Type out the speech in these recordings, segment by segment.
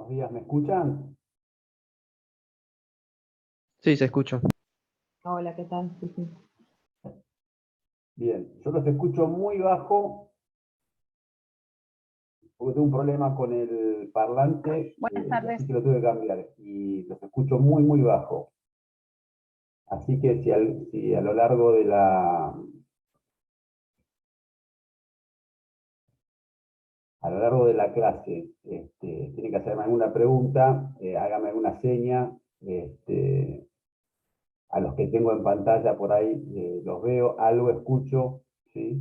Buenos días, ¿me escuchan? Sí, se escucha. Hola, ¿qué tal? Sí, sí. Bien, yo los escucho muy bajo porque tengo un problema con el parlante, Buenas tardes. así que lo tuve que cambiar. Y los escucho muy, muy bajo. Así que si a lo largo de la clase tiene que hacerme alguna pregunta, hágame alguna seña. A los que tengo en pantalla por ahí los veo, algo escucho, ¿sí?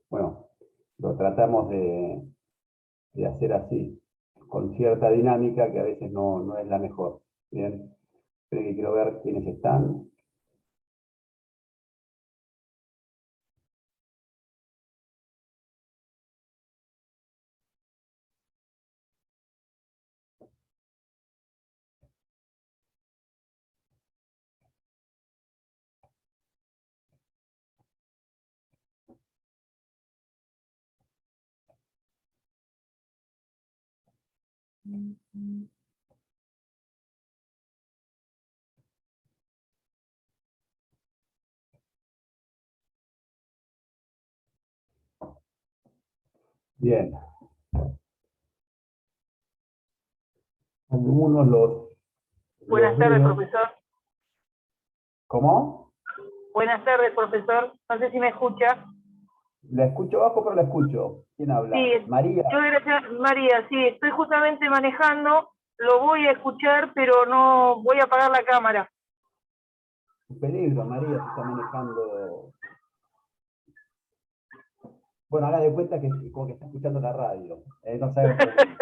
Bueno, lo tratamos de hacer así, con cierta dinámica que a veces no es la mejor. Bien, pero que quiero ver quiénes están. Bien. Algunos Buenas los tardes, veo. profesor. ¿Cómo? Buenas tardes, profesor. No sé si me escucha. La escucho bajo, pero la escucho. ¿Quién habla? Sí, María. yo gracias, María, sí, estoy justamente manejando, lo voy a escuchar, pero no voy a apagar la cámara. Un peligro, María, se está manejando. Bueno, haga de cuenta que como que está escuchando la radio. No se haga problema.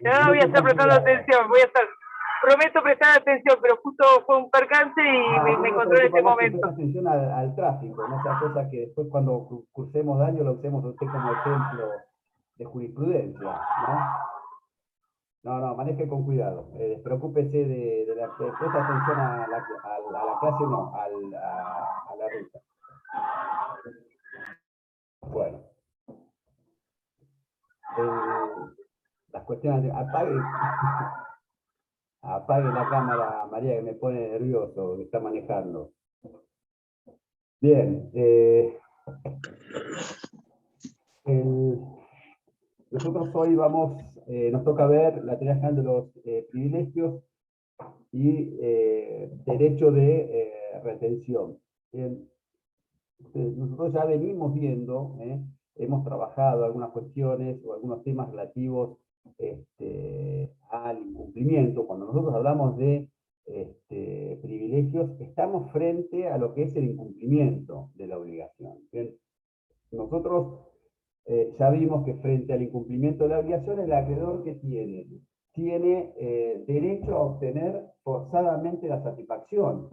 No, voy a Maneje estar con prestando cuidado. atención, prometo prestar atención, pero justo fue un percance y No, me no me encontré en preocupa este más que preste momento. atención al tráfico, no sea cosa que después cuando cursemos daño lo usemos a usted como ejemplo de jurisprudencia, ¿no? No, maneje con cuidado. Despreocúpese preste atención a la clase, no, a la ruta. Bueno, las cuestiones apague la cámara, María, que me pone nervioso, que está manejando. Bien, nosotros hoy nos toca ver la teoría general de los privilegios y derecho de retención. Bien, nosotros ya venimos viendo, hemos trabajado algunas cuestiones o algunos temas relativos al incumplimiento. Cuando nosotros hablamos de privilegios, estamos frente a lo que es el incumplimiento de la obligación. Bien, nosotros ya vimos que frente al incumplimiento de la obligación, el acreedor que tiene derecho a obtener forzadamente la satisfacción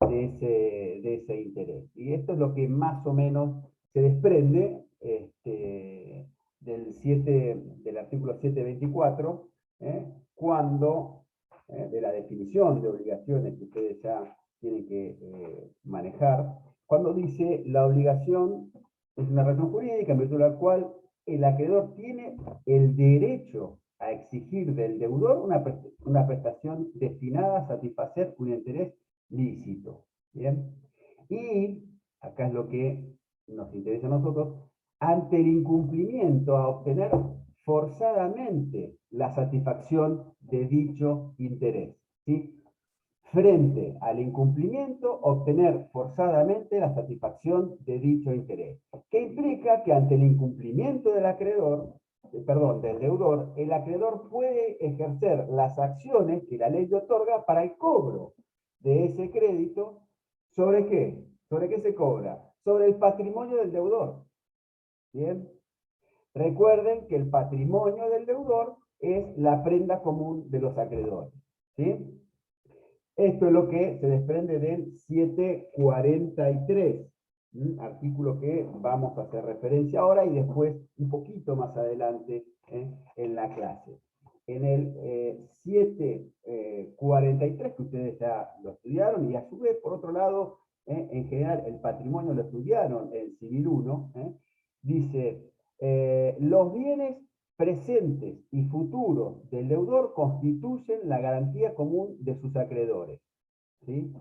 de ese interés. Y esto es lo que más o menos se desprende del artículo 724, cuando, de la definición de obligaciones que ustedes ya tienen que manejar, cuando dice la obligación es una relación jurídica en virtud de la cual el acreedor tiene el derecho a exigir del deudor una prestación destinada a satisfacer un interés lícito. ¿Bien? Y acá es lo que nos interesa a nosotros, ante el incumplimiento a obtener forzadamente la satisfacción de dicho interés. ¿Sí? Frente al incumplimiento, obtener forzadamente la satisfacción de dicho interés, que implica que ante el incumplimiento del del deudor, el acreedor puede ejercer las acciones que la ley le otorga para el cobro de ese crédito. ¿Sobre qué? ¿Sobre qué se cobra? Sobre el patrimonio del deudor. ¿Bien? Recuerden que el patrimonio del deudor es la prenda común de los acreedores. ¿Sí? Esto es lo que se desprende del 743, artículo que vamos a hacer referencia ahora y después un poquito más adelante en la clase. En el 743, que ustedes ya lo estudiaron, y a su vez, por otro lado, en general el patrimonio lo estudiaron en Civil 1, dice, los bienes presentes y futuros del deudor constituyen la garantía común de sus acreedores. ¿Sí?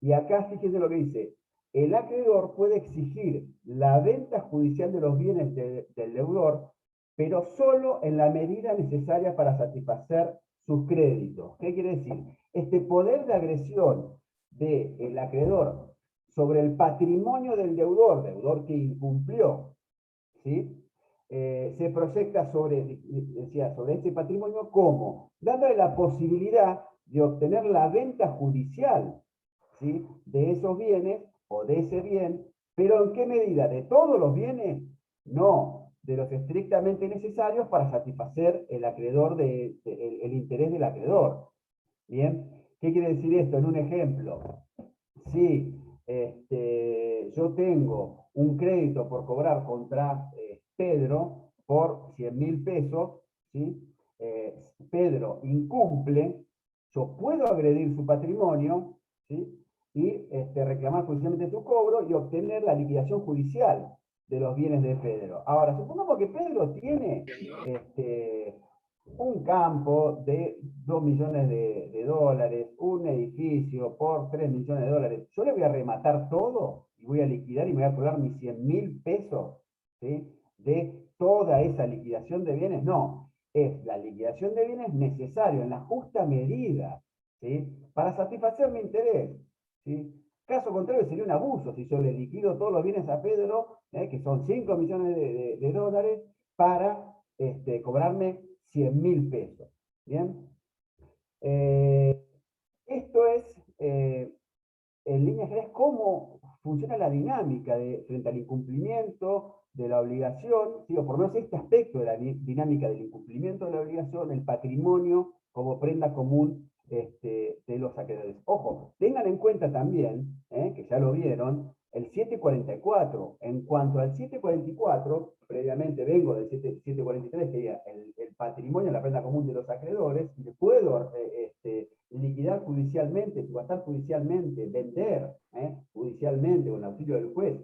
Y acá fíjense lo que dice. El acreedor puede exigir la venta judicial de los bienes del deudor, pero solo en la medida necesaria para satisfacer sus créditos. ¿Qué quiere decir? Este poder de agresión del acreedor sobre el patrimonio del deudor que incumplió, ¿sí? Se proyecta sobre este patrimonio, ¿cómo? Dándole la posibilidad de obtener la venta judicial, ¿sí?, de esos bienes o de ese bien, pero ¿en qué medida? ¿De todos los bienes? No, de los estrictamente necesarios para satisfacer el acreedor el interés del acreedor. ¿Bien? ¿Qué quiere decir esto? En un ejemplo, si yo tengo un crédito por cobrar contra Pedro por 100.000 pesos, ¿sí? Pedro incumple, yo puedo agredir su patrimonio, ¿sí?, y reclamar judicialmente su cobro y obtener la liquidación judicial de los bienes de Pedro. Ahora, supongamos que Pedro tiene un campo de 2 millones de dólares, un edificio por 3 millones de dólares. Yo le voy a rematar todo y voy a liquidar y me voy a cobrar mis 100.000 pesos, ¿sí?, de toda esa liquidación de bienes. No, es la liquidación de bienes necesario en la justa medida, ¿sí?, para satisfacer mi interés, ¿sí? Caso contrario sería un abuso si yo le liquido todos los bienes a Pedro, que son 5 millones de dólares, para cobrarme 100.000 pesos. ¿Bien? Esto es, en líneas generales, cómo funciona la dinámica frente al incumplimiento de la obligación, ¿sí?, o por lo menos este aspecto de la dinámica del incumplimiento de la obligación, el patrimonio como prenda común de los acreedores. Ojo, tengan en cuenta también, que ya lo vieron, el 744. En cuanto al 744, previamente vengo del 743, que sería el patrimonio, la prenda común de los acreedores, y puedo liquidar judicialmente, subastar judicialmente, vender judicialmente con el auxilio del juez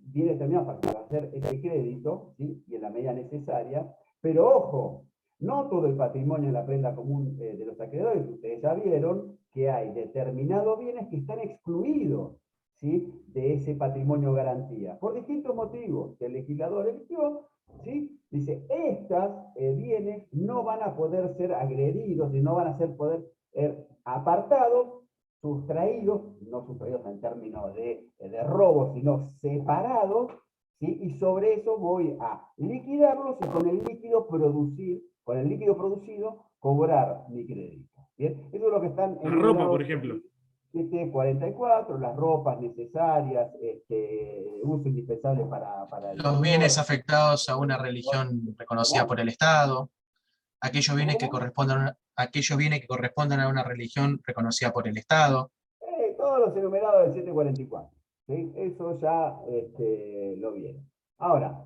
bien determinado para hacer ese crédito, ¿sí?, y en la medida necesaria. Pero ojo, no todo el patrimonio en la prenda común de los acreedores. Ustedes ya vieron que hay determinados bienes que están excluidos, ¿sí?, de ese patrimonio garantía, por distintos motivos que el legislador eligió, ¿sí? Dice, estos bienes no van a poder ser agredidos y no van a poder ser apartados, sustraídos, no sustraídos en términos de robo, sino separados, ¿sí? Y sobre eso voy a liquidarlos y con el líquido producido, cobrar mi crédito. ¿Bien? Eso es lo que están La ropa, por ejemplo. 744, las ropas necesarias, uso indispensable para el Los bienes deudor. afectados a una religión reconocida por el Estado, aquellos bienes que correspondan a una religión reconocida por el Estado. Todos los enumerados del 744. ¿Sí? Eso ya lo viene. Ahora,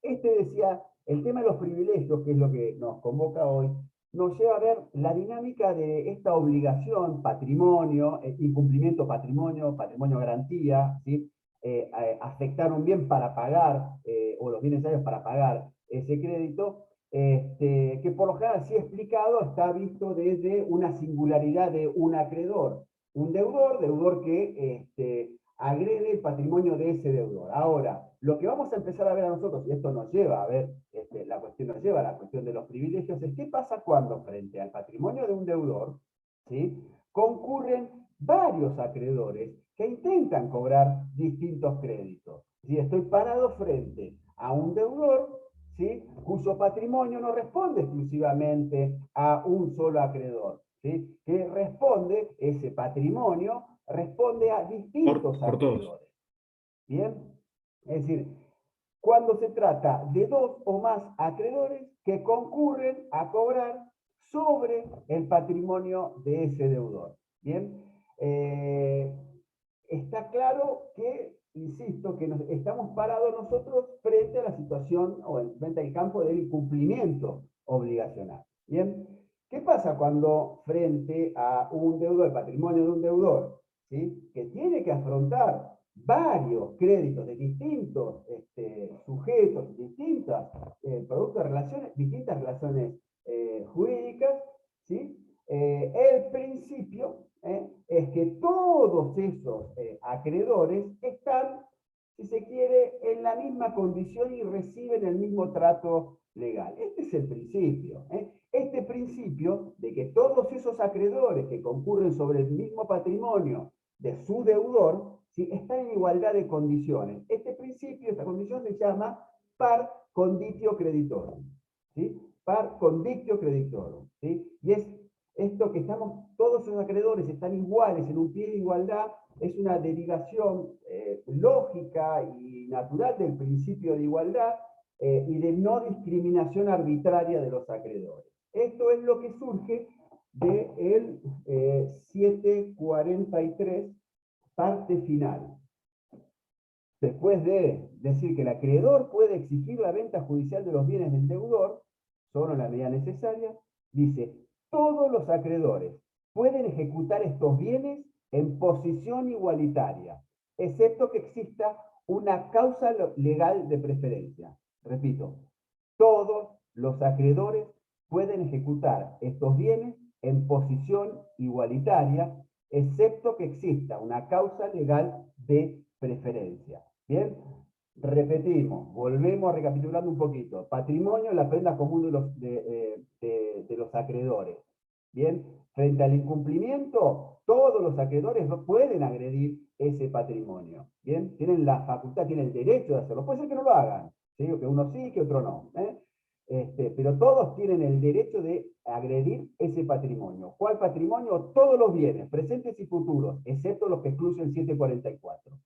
decía, el tema de los privilegios, que es lo que nos convoca hoy, nos lleva a ver la dinámica de esta obligación, patrimonio, incumplimiento patrimonio garantía, ¿sí? Afectar un bien para pagar, o los bienes necesarios para pagar ese crédito, que por lo general, así explicado, está visto desde una singularidad de un acreedor. Un deudor que agrede el patrimonio de ese deudor. Ahora, lo que vamos a empezar a ver a nosotros, y esto nos lleva a ver, nos lleva a la cuestión de los privilegios, es qué pasa cuando frente al patrimonio de un deudor, ¿sí?, concurren varios acreedores que intentan cobrar distintos créditos. Si estoy parado frente a un deudor, ¿sí?, cuyo patrimonio no responde exclusivamente a un solo acreedor, ¿sí?, que responde, ese patrimonio responde a distintos por todos. acreedores. ¿Bien? Es decir, cuando se trata de dos o más acreedores que concurren a cobrar sobre el patrimonio de ese deudor. ¿Bien? Está claro que, insisto, que estamos parados nosotros frente a la situación o frente al campo del incumplimiento obligacional. ¿Bien? ¿Qué pasa cuando frente a un deudor, el patrimonio de un deudor, ¿sí?, que tiene que afrontar varios créditos de distintos sujetos, distintas productos de relaciones, distintas relaciones jurídicas, ¿sí? El principio es que todos esos acreedores están, si se quiere, en la misma condición y reciben el mismo trato legal. Este es el principio. Este principio de que todos esos acreedores que concurren sobre el mismo patrimonio de su deudor, ¿sí?, están en igualdad de condiciones. Este principio, esta condición se llama par conditio creditorum, ¿sí? Par conditio creditorum, ¿sí? Y es esto que todos los acreedores están iguales, en un pie de igualdad, es una derivación lógica y natural del principio de igualdad y de no discriminación arbitraria de los acreedores. Esto es lo que surge del 743, parte final. Después de decir que el acreedor puede exigir la venta judicial de los bienes del deudor, solo en la medida necesaria, dice: todos los acreedores pueden ejecutar estos bienes en posición igualitaria, excepto que exista una causa legal de preferencia. Repito, todos los acreedores pueden ejecutar estos bienes en posición igualitaria, excepto que exista una causa legal de preferencia. ¿Bien? Repetimos, volvemos recapitulando un poquito. Patrimonio, la prenda común de los acreedores. ¿Bien? Frente al incumplimiento, todos los acreedores no pueden agredir ese patrimonio. ¿Bien? Tienen la facultad, tienen el derecho de hacerlo. Puede ser que no lo hagan, ¿sí? Que uno sí, que otro no. Pero todos tienen el derecho de agredir ese patrimonio. ¿Cuál patrimonio? Todos los bienes, presentes y futuros, excepto los que excluye el 744.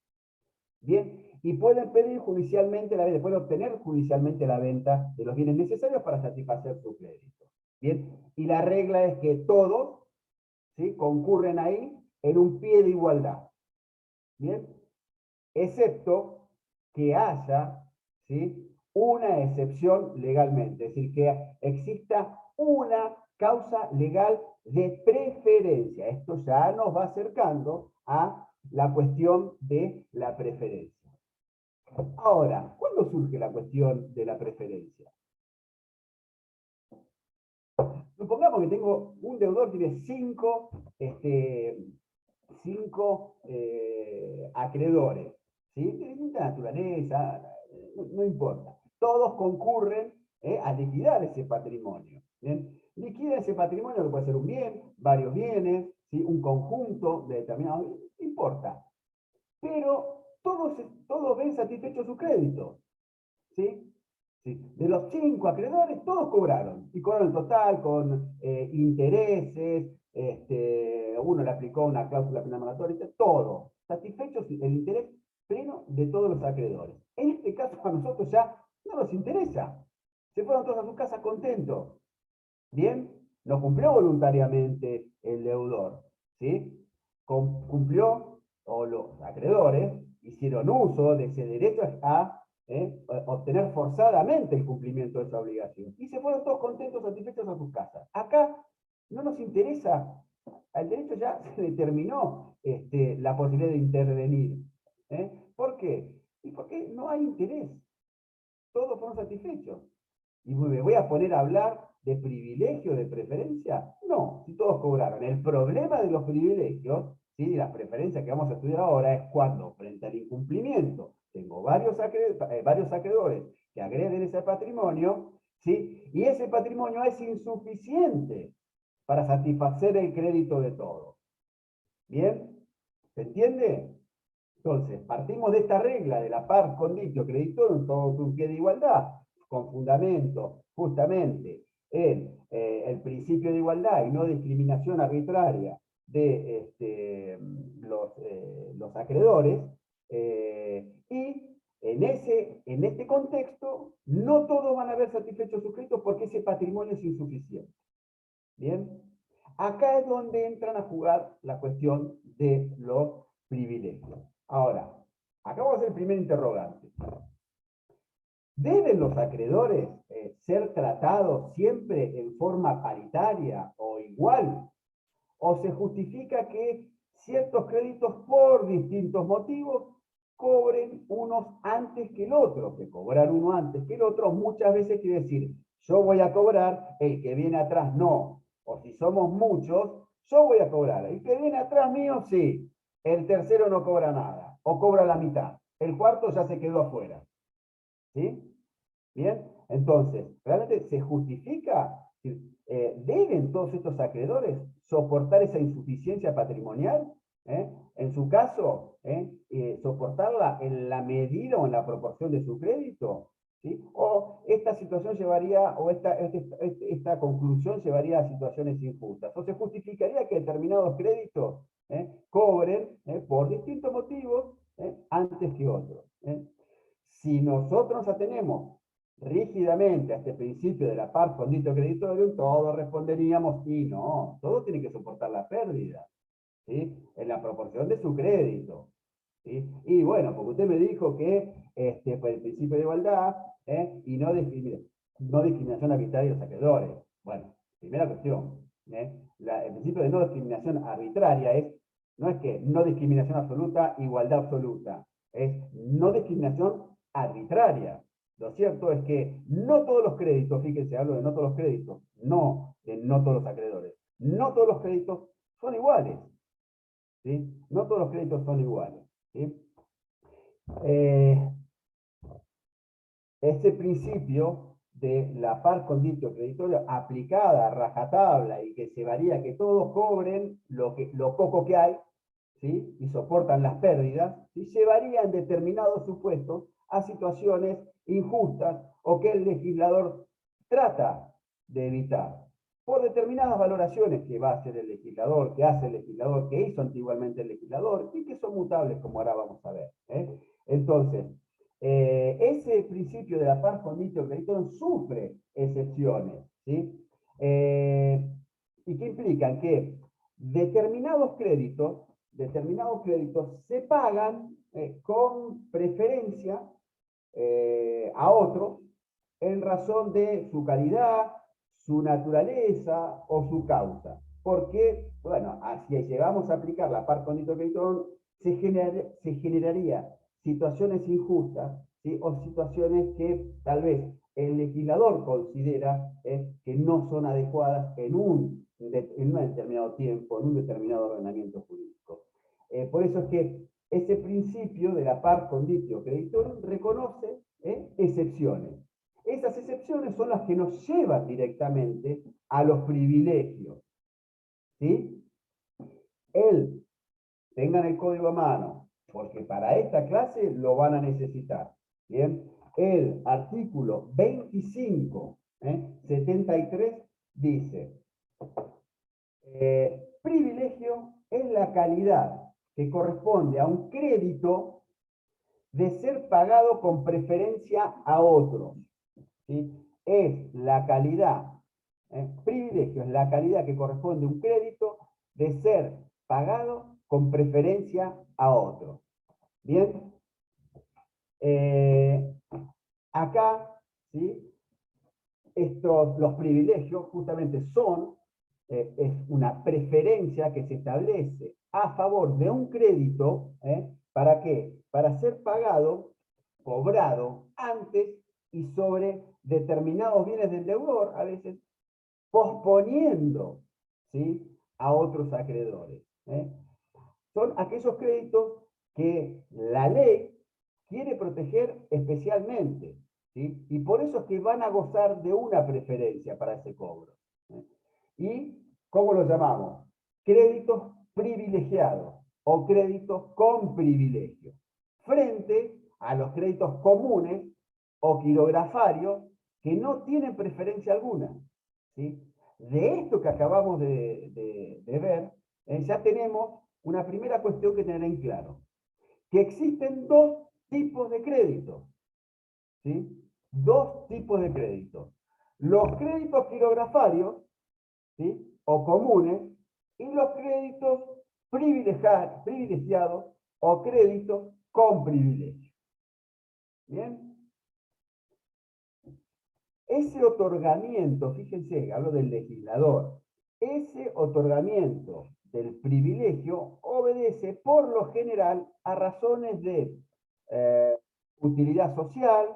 Bien, y pueden pedir judicialmente la venta, pueden obtener judicialmente la venta de los bienes necesarios para satisfacer su crédito. Bien, y la regla es que todos, ¿sí?, concurren ahí en un pie de igualdad. Bien, excepto que haya, ¿sí?, una excepción legalmente, es decir, que exista una causa legal de preferencia. Esto ya nos va acercando a la cuestión de la preferencia. Ahora, ¿cuándo surge la cuestión de la preferencia? Supongamos que tengo un deudor que tiene cinco acreedores, ¿sí?, de distinta naturaleza, no importa. Todos concurren a liquidar ese patrimonio. ¿Bien? Liquida ese patrimonio, que puede ser un bien, varios bienes, ¿sí?, un conjunto de determinados, no importa. Pero todos ven satisfechos su crédito, ¿sí? ¿Sí? De los 5 acreedores, todos cobraron. Y cobraron el total con intereses, uno le aplicó una cláusula penal mandatoria, todo. Satisfechos el interés pleno de todos los acreedores. En este caso a nosotros ya no nos interesa. Se fueron todos a su casa contentos. ¿Bien? No cumplió voluntariamente el deudor, ¿sí? Cumplió, o los acreedores hicieron uso de ese derecho a obtener forzadamente el cumplimiento de esa obligación. Y se fueron todos contentos, satisfechos a sus casas. Acá no nos interesa, al derecho ya se determinó la posibilidad de intervenir. ¿Por qué? Y porque no hay interés. Todos fueron satisfechos. ¿Y me voy a poner a hablar de privilegio, de preferencia? No, si todos cobraron. El problema de los privilegios, ¿sí?, de las preferencias que vamos a estudiar ahora, es cuando, frente al incumplimiento, tengo varios acreedores que agreden ese patrimonio, ¿sí?, y ese patrimonio es insuficiente para satisfacer el crédito de todos. ¿Bien? ¿Se entiende? Entonces, partimos de esta regla de la par conditio creditorum, todo un pie de igualdad, con fundamento justamente en el principio de igualdad y no discriminación arbitraria de los acreedores, y en este contexto no todos van a haber satisfecho sus créditos porque ese patrimonio es insuficiente. ¿Bien? Acá es donde entran a jugar la cuestión de los privilegios. Ahora, acá vamos a hacer el primer interrogante. ¿Deben los acreedores ser tratados siempre en forma paritaria o igual? ¿O se justifica que ciertos créditos, por distintos motivos, cobren unos antes que el otro, que cobrar uno antes que el otro muchas veces quiere decir, yo voy a cobrar, el que viene atrás no, o si somos muchos, yo voy a cobrar, el que viene atrás mío sí, el tercero no cobra nada, o cobra la mitad, el cuarto ya se quedó afuera. ¿Sí? Bien, entonces, ¿realmente se justifica? ¿Deben todos estos acreedores soportar esa insuficiencia patrimonial? En su caso, soportarla en la medida o en la proporción de su crédito. ¿Sí? O esta situación llevaría, o esta conclusión llevaría a situaciones injustas. O se justificaría que determinados créditos cobren por distintos motivos antes que otros. Si nosotros nos atenemos rígidamente a este principio de la par conditio creditorium, todos responderíamos, y no, todos tienen que soportar la pérdida, ¿sí? En la proporción de su crédito. ¿Sí? Y bueno, porque usted me dijo que fue el principio de igualdad y no discriminación arbitraria de los acreedores. Bueno, primera cuestión. El principio de no discriminación arbitraria no es que no discriminación absoluta, igualdad absoluta. Es no discriminación arbitraria. Lo cierto es que no todos los créditos, fíjense, hablo de no todos los créditos, no de no todos los acreedores, no todos los créditos son iguales. ¿Sí? No todos los créditos son iguales. ¿Sí? Este principio de la par conditio creditorio aplicada a rajatabla y que se varía que todos cobren lo poco que hay, ¿sí? Y soportan las pérdidas, ¿sí? Se varía en determinados supuestos a situaciones injustas o que el legislador trata de evitar por determinadas valoraciones que va a hacer el legislador, que hace el legislador, que hizo antiguamente el legislador y que son mutables, como ahora vamos a ver. Entonces, ese principio de la par conditio creditorium sufre excepciones, ¿sí? ¿Y qué implican? Que determinados créditos se pagan con preferencia a otros en razón de su calidad, su naturaleza o su causa. Porque, bueno, si llegamos a aplicar la par conditio creditorium, se generaría situaciones injustas, ¿sí? O situaciones que tal vez el legislador considera que no son adecuadas en un determinado tiempo, en un determinado ordenamiento jurídico. Por eso es que ese principio de la par conditio creditorium reconoce excepciones. Esas excepciones son las que nos llevan directamente a los privilegios. ¿Sí? Tengan el código a mano, porque para esta clase lo van a necesitar. Bien, el artículo 25, 73, dice, privilegio es la calidad que corresponde a un crédito de ser pagado con preferencia a otros. ¿Sí? Es la calidad, privilegio es la calidad que corresponde a un crédito de ser pagado con preferencia a otros. Bien, acá, ¿sí? Los privilegios justamente son, es una preferencia que se establece a favor de un crédito, ¿para qué? Para ser pagado, cobrado antes y sobre determinados bienes del deudor, a veces posponiendo, ¿sí? A otros acreedores. Son aquellos créditos que la ley quiere proteger especialmente, ¿sí? Y por eso es que van a gozar de una preferencia para ese cobro. ¿Y cómo lo llamamos? Créditos privilegiados o créditos con privilegio, frente a los créditos comunes o quirografarios que no tienen preferencia alguna. ¿Sí? De esto que acabamos de ver, ya tenemos una primera cuestión que tener en claro. Que existen dos tipos de créditos. ¿Sí? Dos tipos de créditos. Los créditos quirografarios, ¿sí? O comunes, y los créditos privilegiados o créditos con privilegio. ¿Bien? Ese otorgamiento, fíjense, hablo del legislador, ese otorgamiento del privilegio obedece por lo general a razones de utilidad social,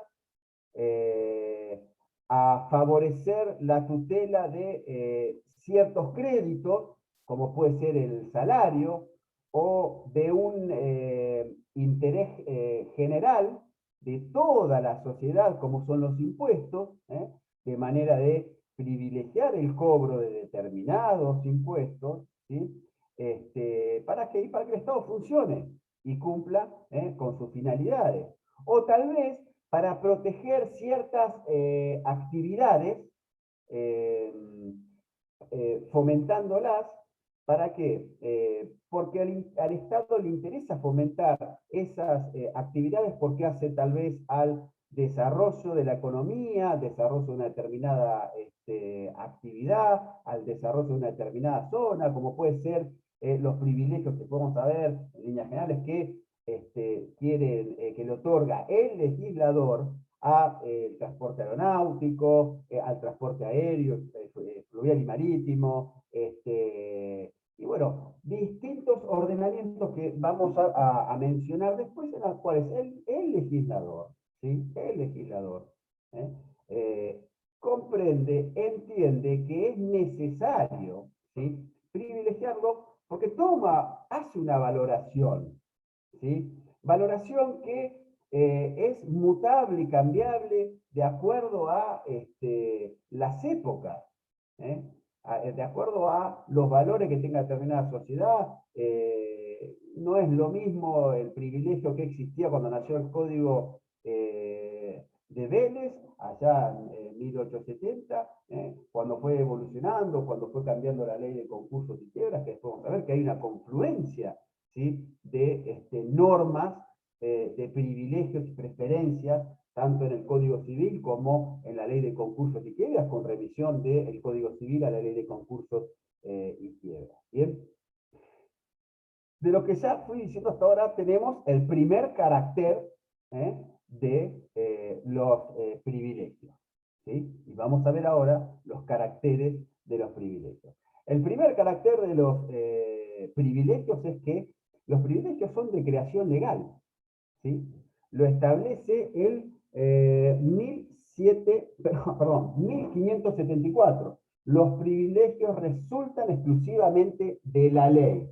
a favorecer la tutela de ciertos créditos, como puede ser el salario, o de un interés general de toda la sociedad, como son los impuestos, de manera de privilegiar el cobro de determinados impuestos, ¿sí? Para que el Estado funcione y cumpla con sus finalidades. O tal vez para proteger ciertas actividades, fomentándolas. ¿Para qué? Porque al Estado le interesa fomentar esas actividades porque hace tal vez al desarrollo de la economía, desarrollo de una determinada actividad, al desarrollo de una determinada zona, como puede ser los privilegios que podemos saber en líneas generales que quieren, que le otorga el legislador al transporte aeronáutico, al transporte aéreo, fluvial y marítimo, y bueno, distintos ordenamientos que vamos a mencionar después, en los cuales el legislador, ¿sí? El legislador comprende, entiende que es necesario, ¿sí? Privilegiarlo porque hace una valoración, ¿sí? Valoración que es mutable y cambiable de acuerdo a las épocas, de acuerdo a los valores que tenga determinada sociedad. No es lo mismo el privilegio que existía cuando nació el Código de Vélez, allá en 1870, cuando fue evolucionando, cuando fue cambiando la ley de concursos y quiebras, que después vamos a ver que hay una confluencia, ¿sí? De normas, de privilegios y preferencias, tanto en el Código Civil como en la ley de concursos y quiebras, con revisión del Código Civil a la ley de concursos y quiebras. ¿Bien? De lo que ya fui diciendo hasta ahora, tenemos el primer carácter de los privilegios, ¿sí? Y vamos a ver ahora los caracteres de los privilegios. El primer carácter de los privilegios es que los privilegios son de creación legal, ¿sí? Lo establece el 1574. Los privilegios resultan exclusivamente de la ley.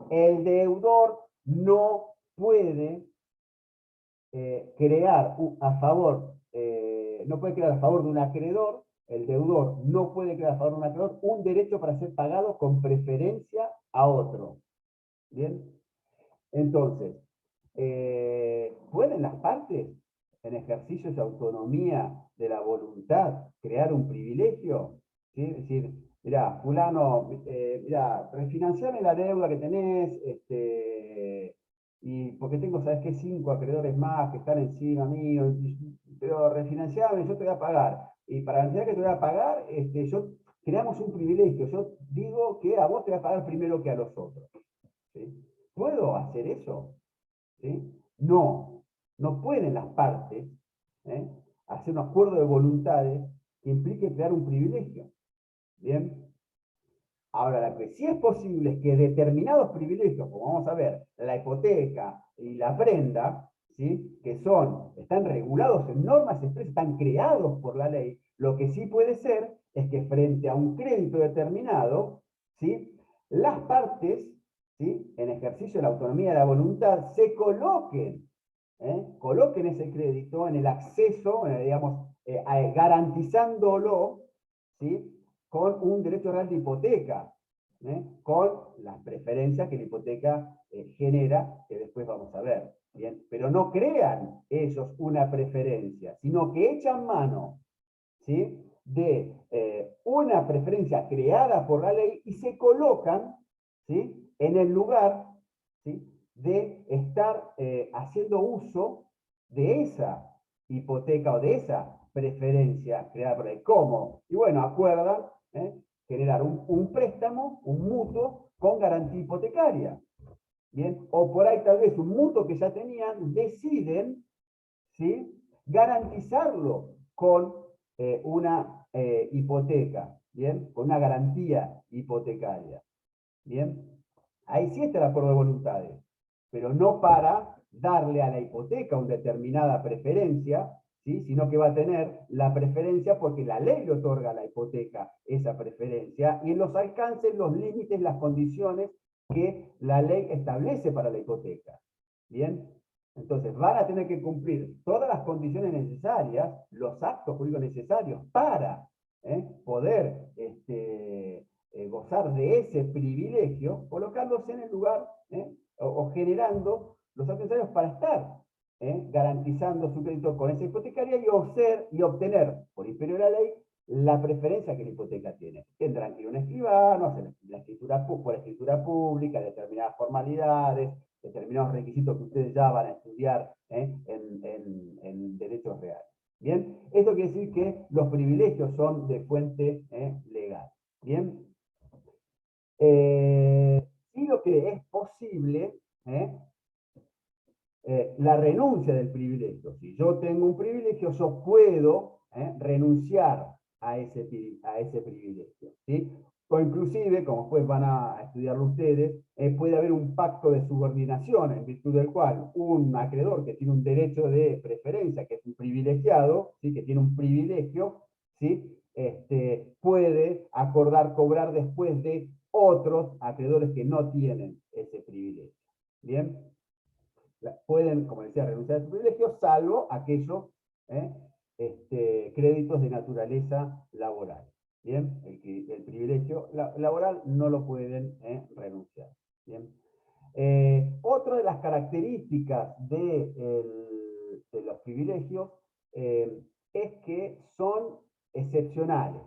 El deudor no puede crear a favor, no puede crear a favor de un acreedor, el deudor no puede crear a favor de un acreedor un derecho para ser pagado con preferencia a otro. ¿Bien? Entonces, ¿pueden las partes, en ejercicio de autonomía de la voluntad, crear un privilegio? ¿Sí? Es decir, mirá, fulano, mirá, refinanciame la deuda que tenés, y porque tengo, ¿sabes qué? 5 acreedores más que están encima mío, pero refinanciame, yo te voy a pagar. Y para garantizar que te voy a pagar, creamos un privilegio. Yo digo que a vos te voy a pagar primero que a los otros. ¿Sí? ¿Puedo hacer eso? ¿Sí? No, no pueden las partes hacer un acuerdo de voluntades que implique crear un privilegio. ¿Bien? Ahora, lo que sí es posible es que determinados privilegios, como vamos a ver, la hipoteca y la prenda, ¿sí? Que están regulados en normas expresas, están creados por la ley, lo que sí puede ser es que frente a un crédito determinado, ¿sí? Las partes, ¿sí? En ejercicio de la autonomía de la voluntad, se coloquen ese crédito en el acceso, digamos, garantizándolo, ¿sí? Con un derecho real de hipoteca, con las preferencias que la hipoteca genera, que después vamos a ver. ¿Bien? Pero no crean ellos una preferencia, sino que echan mano, ¿sí? De una preferencia creada por la ley y se colocan, ¿sí? En el lugar, ¿sí? De estar haciendo uso de esa hipoteca o de esa preferencia creada por la ley. ¿Cómo? Y bueno, acuerdan generar un préstamo, un mutuo, con garantía hipotecaria. ¿Bien? O por ahí tal vez un mutuo que ya tenían, deciden, ¿sí? Garantizarlo con una hipoteca, ¿bien? Con una garantía hipotecaria. ¿Bien? Ahí sí está el acuerdo de voluntades, pero no para darle a la hipoteca una determinada preferencia, ¿sí? Sino que va a tener la preferencia porque la ley le otorga a la hipoteca esa preferencia, y en los alcances, los límites, las condiciones que la ley establece para la hipoteca. ¿Bien? Entonces, van a tener que cumplir todas las condiciones necesarias, los actos jurídicos necesarios para poder gozar de ese privilegio, colocándose en el lugar o generando los actos necesarios para estar garantizando su crédito con esa hipotecaria y obtener, por imperio de la ley, la preferencia que la hipoteca tiene. Tendrán que ir a un escribano, hacer la escritura por escritura pública, determinadas formalidades, determinados requisitos que ustedes ya van a estudiar en derechos reales. ¿Bien? Esto quiere decir que los privilegios son de fuente legal. ¿Bien? Y lo que es posible, la renuncia del privilegio. Si yo tengo un privilegio, yo puedo renunciar a ese privilegio, ¿sí? O inclusive, como después van a estudiarlo ustedes, puede haber un pacto de subordinación en virtud del cual un acreedor que tiene un derecho de preferencia, que es un privilegiado, ¿sí? Que tiene un privilegio, ¿sí? Puede acordar cobrar después de otros acreedores que no tienen ese privilegio. ¿Bien? Pueden, como decía, renunciar a su privilegio, salvo aquellos créditos de naturaleza laboral. ¿Bien? El privilegio laboral no lo pueden renunciar. ¿Bien? Otra de las características de los privilegios es que son excepcionales.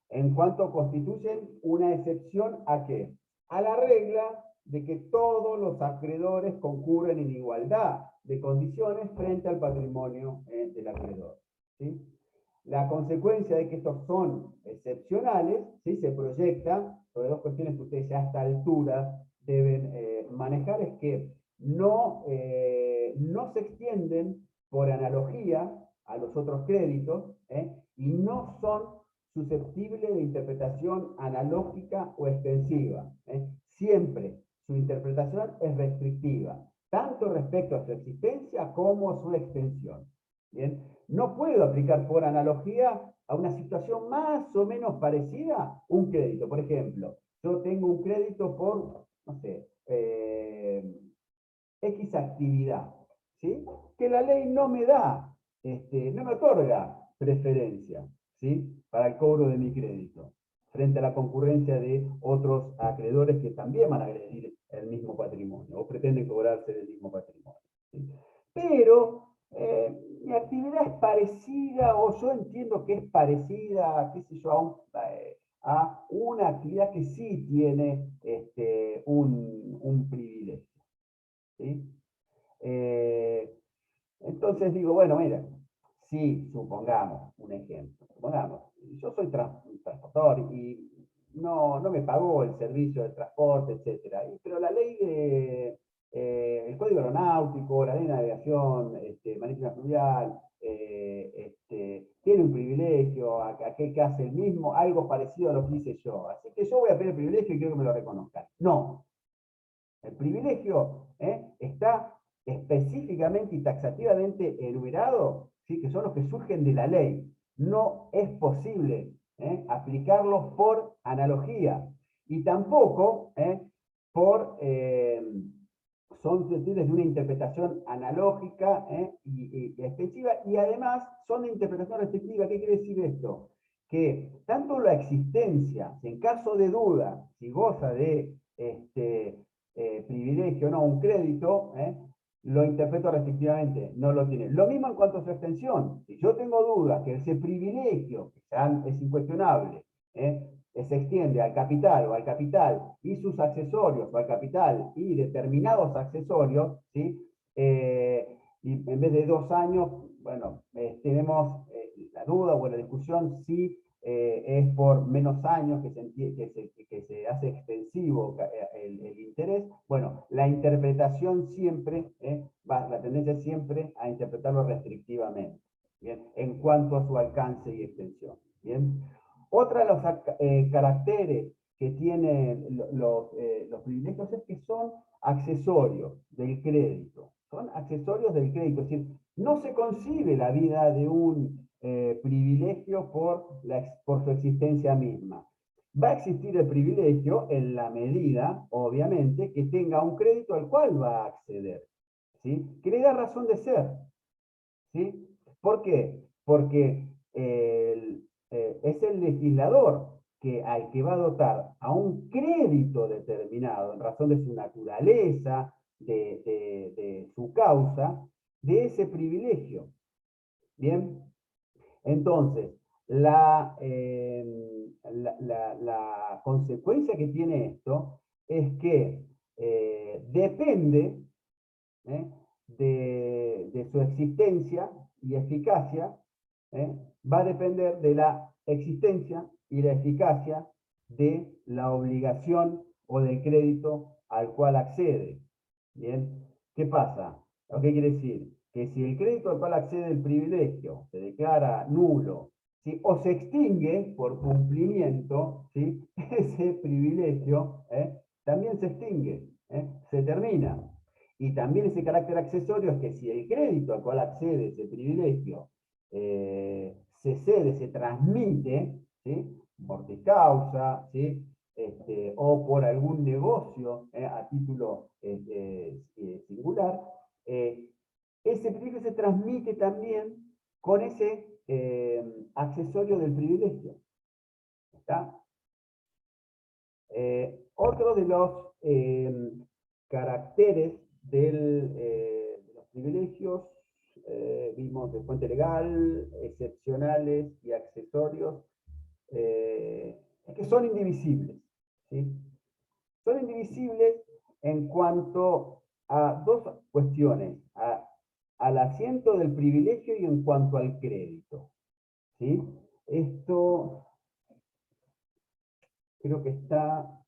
En cuanto constituyen una excepción ¿a qué? A la regla de que todos los acreedores concurren en igualdad de condiciones frente al patrimonio del acreedor. ¿Sí? La consecuencia de que estos son excepcionales, ¿sí? Se proyecta sobre dos cuestiones que ustedes ya a esta altura deben manejar, es que no se extienden por analogía a los otros créditos y no son susceptibles de interpretación analógica o extensiva. Siempre su interpretación es restrictiva, tanto respecto a su existencia como a su extensión. ¿Bien? No puedo aplicar por analogía a una situación más o menos parecida un crédito. Por ejemplo, yo tengo un crédito por, no sé, X actividad, ¿sí? Que la ley no me da, no me otorga preferencia, ¿sí? Para el cobro de mi crédito, frente a la concurrencia de otros acreedores que también van a agredir el mismo patrimonio, o pretenden cobrarse del mismo patrimonio, ¿sí? Pero mi actividad es parecida, o yo entiendo que es parecida, qué sé yo, a una actividad que sí tiene un privilegio. ¿Sí? Entonces digo, bueno, mira, si supongamos un ejemplo, supongamos, yo soy transportador y no me pagó el servicio de transporte, etc. Pero la ley de el Código Aeronáutico, la ley de navegación marítima fluvial, tiene un privilegio, aquel que hace el mismo, algo parecido a lo que hice yo. Así que yo voy a pedir el privilegio y quiero que me lo reconozcan. No. El privilegio está específicamente y taxativamente enumerado, ¿sí? Que son los que surgen de la ley. No es posible aplicarlos por analogía y tampoco son susceptibles de una interpretación analógica y extensiva, y además son de interpretación restrictiva. ¿Qué quiere decir esto? Que tanto la existencia, si en caso de duda, si goza de privilegio o no, un crédito, lo interpreto restrictivamente, no lo tiene. Lo mismo en cuanto a su extensión. Si yo tengo dudas que ese privilegio, que es incuestionable, se extiende al capital o al capital y sus accesorios, o al capital y determinados accesorios, ¿sí? Y en vez de 2 años, bueno, tenemos la duda o la discusión si es por menos años que se hace extensivo el interés. Bueno, la interpretación siempre, la tendencia es siempre a interpretarlo restrictivamente, ¿bien? En cuanto a su alcance y extensión. ¿Bien? Otra de los caracteres que tienen los privilegios es que son accesorios del crédito. son accesorios del crédito. Es decir, no se concibe la vida de un privilegio por su existencia misma. Va a existir el privilegio en la medida, obviamente, que tenga un crédito al cual va a acceder, ¿sí? Que le da razón de ser, ¿sí? ¿Por qué? Porque es el legislador al que va a dotar a un crédito determinado, en razón de su naturaleza, de su causa, de ese privilegio. ¿Bien? Entonces, la consecuencia que tiene esto es que depende de su existencia y eficacia, va a depender de la existencia y la eficacia de la obligación o del crédito al cual accede. ¿Bien? ¿Qué pasa? ¿Lo que quiere decir? Que si el crédito al cual accede el privilegio se declara nulo, ¿sí? O se extingue por cumplimiento, ¿sí? Ese privilegio también se extingue, se termina. Y también ese carácter accesorio es que si el crédito al cual accede ese privilegio se cede, se transmite, ¿sí? Mortis causa, ¿sí? O por algún negocio a título singular, ese privilegio se transmite también con ese accesorio del privilegio. ¿Está? Otro de los caracteres de los privilegios, vimos de fuente legal, excepcionales y accesorios, es que son indivisibles, ¿sí? Son indivisibles en cuanto a dos cuestiones, al asiento del privilegio y en cuanto al crédito, ¿sí? Esto creo que está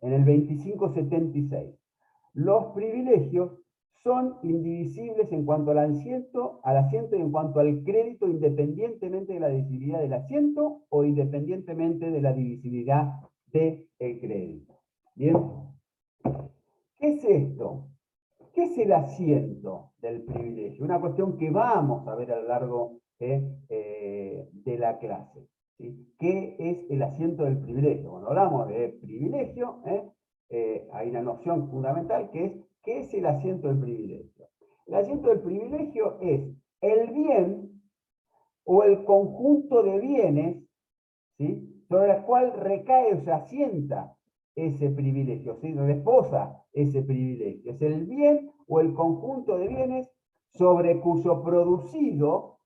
en el 2576. Los privilegios son indivisibles en cuanto al asiento y en cuanto al crédito, independientemente de la divisibilidad del asiento o independientemente de la divisibilidad del crédito. ¿Bien? ¿Qué es esto? ¿Qué es el asiento del privilegio? Una cuestión que vamos a ver a lo largo de la clase. ¿Sí? ¿Qué es el asiento del privilegio? Cuando hablamos de privilegio, hay una noción fundamental que es ¿qué es el asiento del privilegio? El asiento del privilegio es el bien o el conjunto de bienes, ¿sí? Sobre el cual recae o se asienta ese privilegio, ¿sí? Reposa ese privilegio. Es el bien o el conjunto de bienes sobre cuyo producido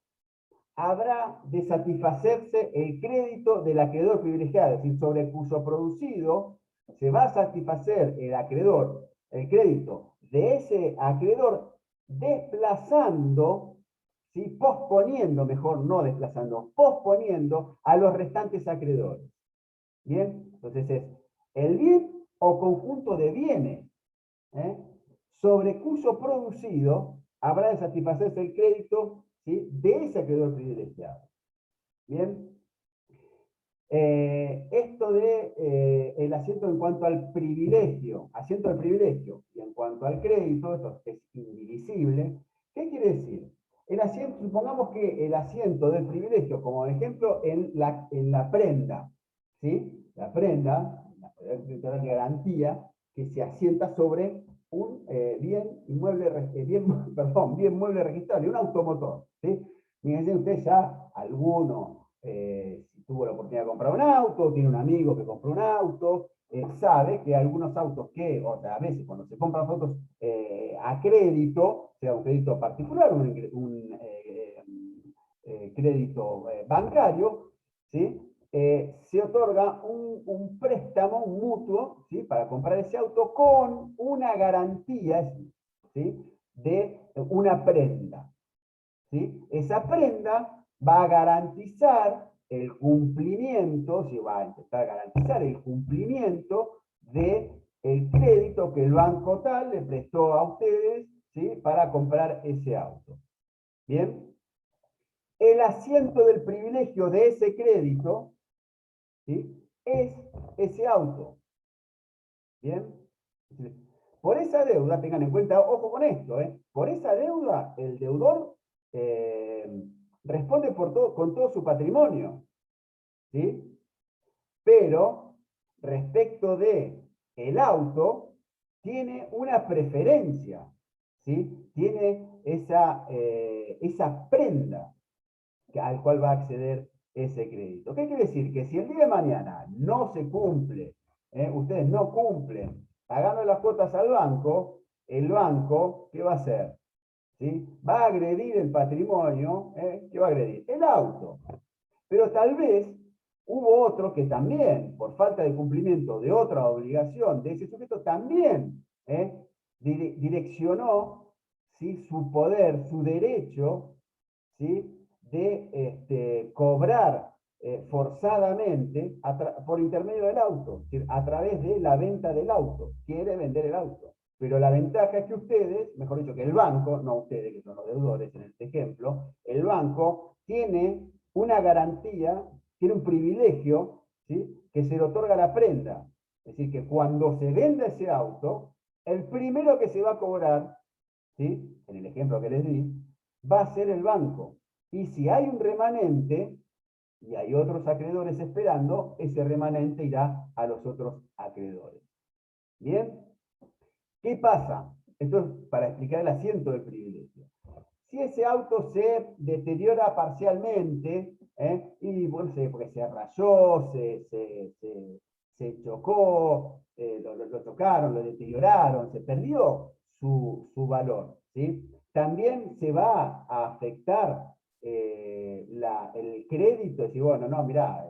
habrá de satisfacerse el crédito del acreedor privilegiado, es decir, sobre cuyo producido se va a satisfacer el acreedor, el crédito de ese acreedor, desplazando, ¿sí? Posponiendo, mejor no desplazando, posponiendo a los restantes acreedores. ¿Bien? Entonces es el bien o conjunto de bienes, sobre cuyo producido habrá de satisfacerse el crédito, ¿sí? De ese acreedor privilegiado. Bien. Esto de el asiento en cuanto al privilegio, asiento del privilegio, y en cuanto al crédito, esto es indivisible. ¿Qué quiere decir? El asiento, supongamos que el asiento del privilegio, como ejemplo, en la prenda, ¿sí? La prenda, la garantía, que se asienta sobre un bien mueble registrable, un automotor, ¿sí? Fíjense usted ya, alguno, si tuvo la oportunidad de comprar un auto, tiene un amigo que compró un auto, sabe que algunos autos que, o sea, a veces cuando se compran autos a crédito, sea un crédito particular, un crédito bancario, ¿sí? Se otorga un préstamo, un mutuo, ¿sí? Para comprar ese auto con una garantía, ¿sí? De una prenda, ¿sí? Esa prenda va a garantizar el cumplimiento, si va a intentar garantizar el cumplimiento del crédito que el banco tal le prestó a ustedes, ¿sí? Para comprar ese auto. ¿Bien? El asiento del privilegio de ese crédito, ¿sí? Es ese auto. ¿Bien? Por esa deuda, tengan en cuenta, ojo con esto, por esa deuda el deudor responde con todo su patrimonio, ¿sí? Pero respecto de el auto, tiene una preferencia, ¿sí? Tiene esa prenda al cual va a acceder ese crédito. ¿Qué quiere decir? Que si el día de mañana no se cumple, ustedes no cumplen pagando las cuotas al banco, el banco, ¿qué va a hacer? ¿Sí? Va a agredir el patrimonio, ¿qué va a agredir? El auto. Pero tal vez hubo otro que también, por falta de cumplimiento de otra obligación de ese sujeto, también direccionó, ¿sí?, su poder, su derecho, ¿sí?, de cobrar forzadamente por intermedio del auto, es decir, a través de la venta del auto. Quiere vender el auto. Pero la ventaja es que ustedes, mejor dicho, que el banco, no ustedes que son los deudores en este ejemplo, el banco tiene una garantía, tiene un privilegio, ¿sí?, que se le otorga a la prenda. Es decir, que cuando se venda ese auto, el primero que se va a cobrar, ¿sí?, en el ejemplo que les di, va a ser el banco. Y si hay un remanente, y hay otros acreedores esperando, ese remanente irá a los otros acreedores. ¿Bien? ¿Qué pasa? Esto es para explicar el asiento del privilegio. Si ese auto se deteriora parcialmente, y bueno, porque se rayó, se chocó, lo chocaron, lo deterioraron, se perdió su valor, ¿sí? También se va a afectar el crédito, decir, bueno, no, mirá,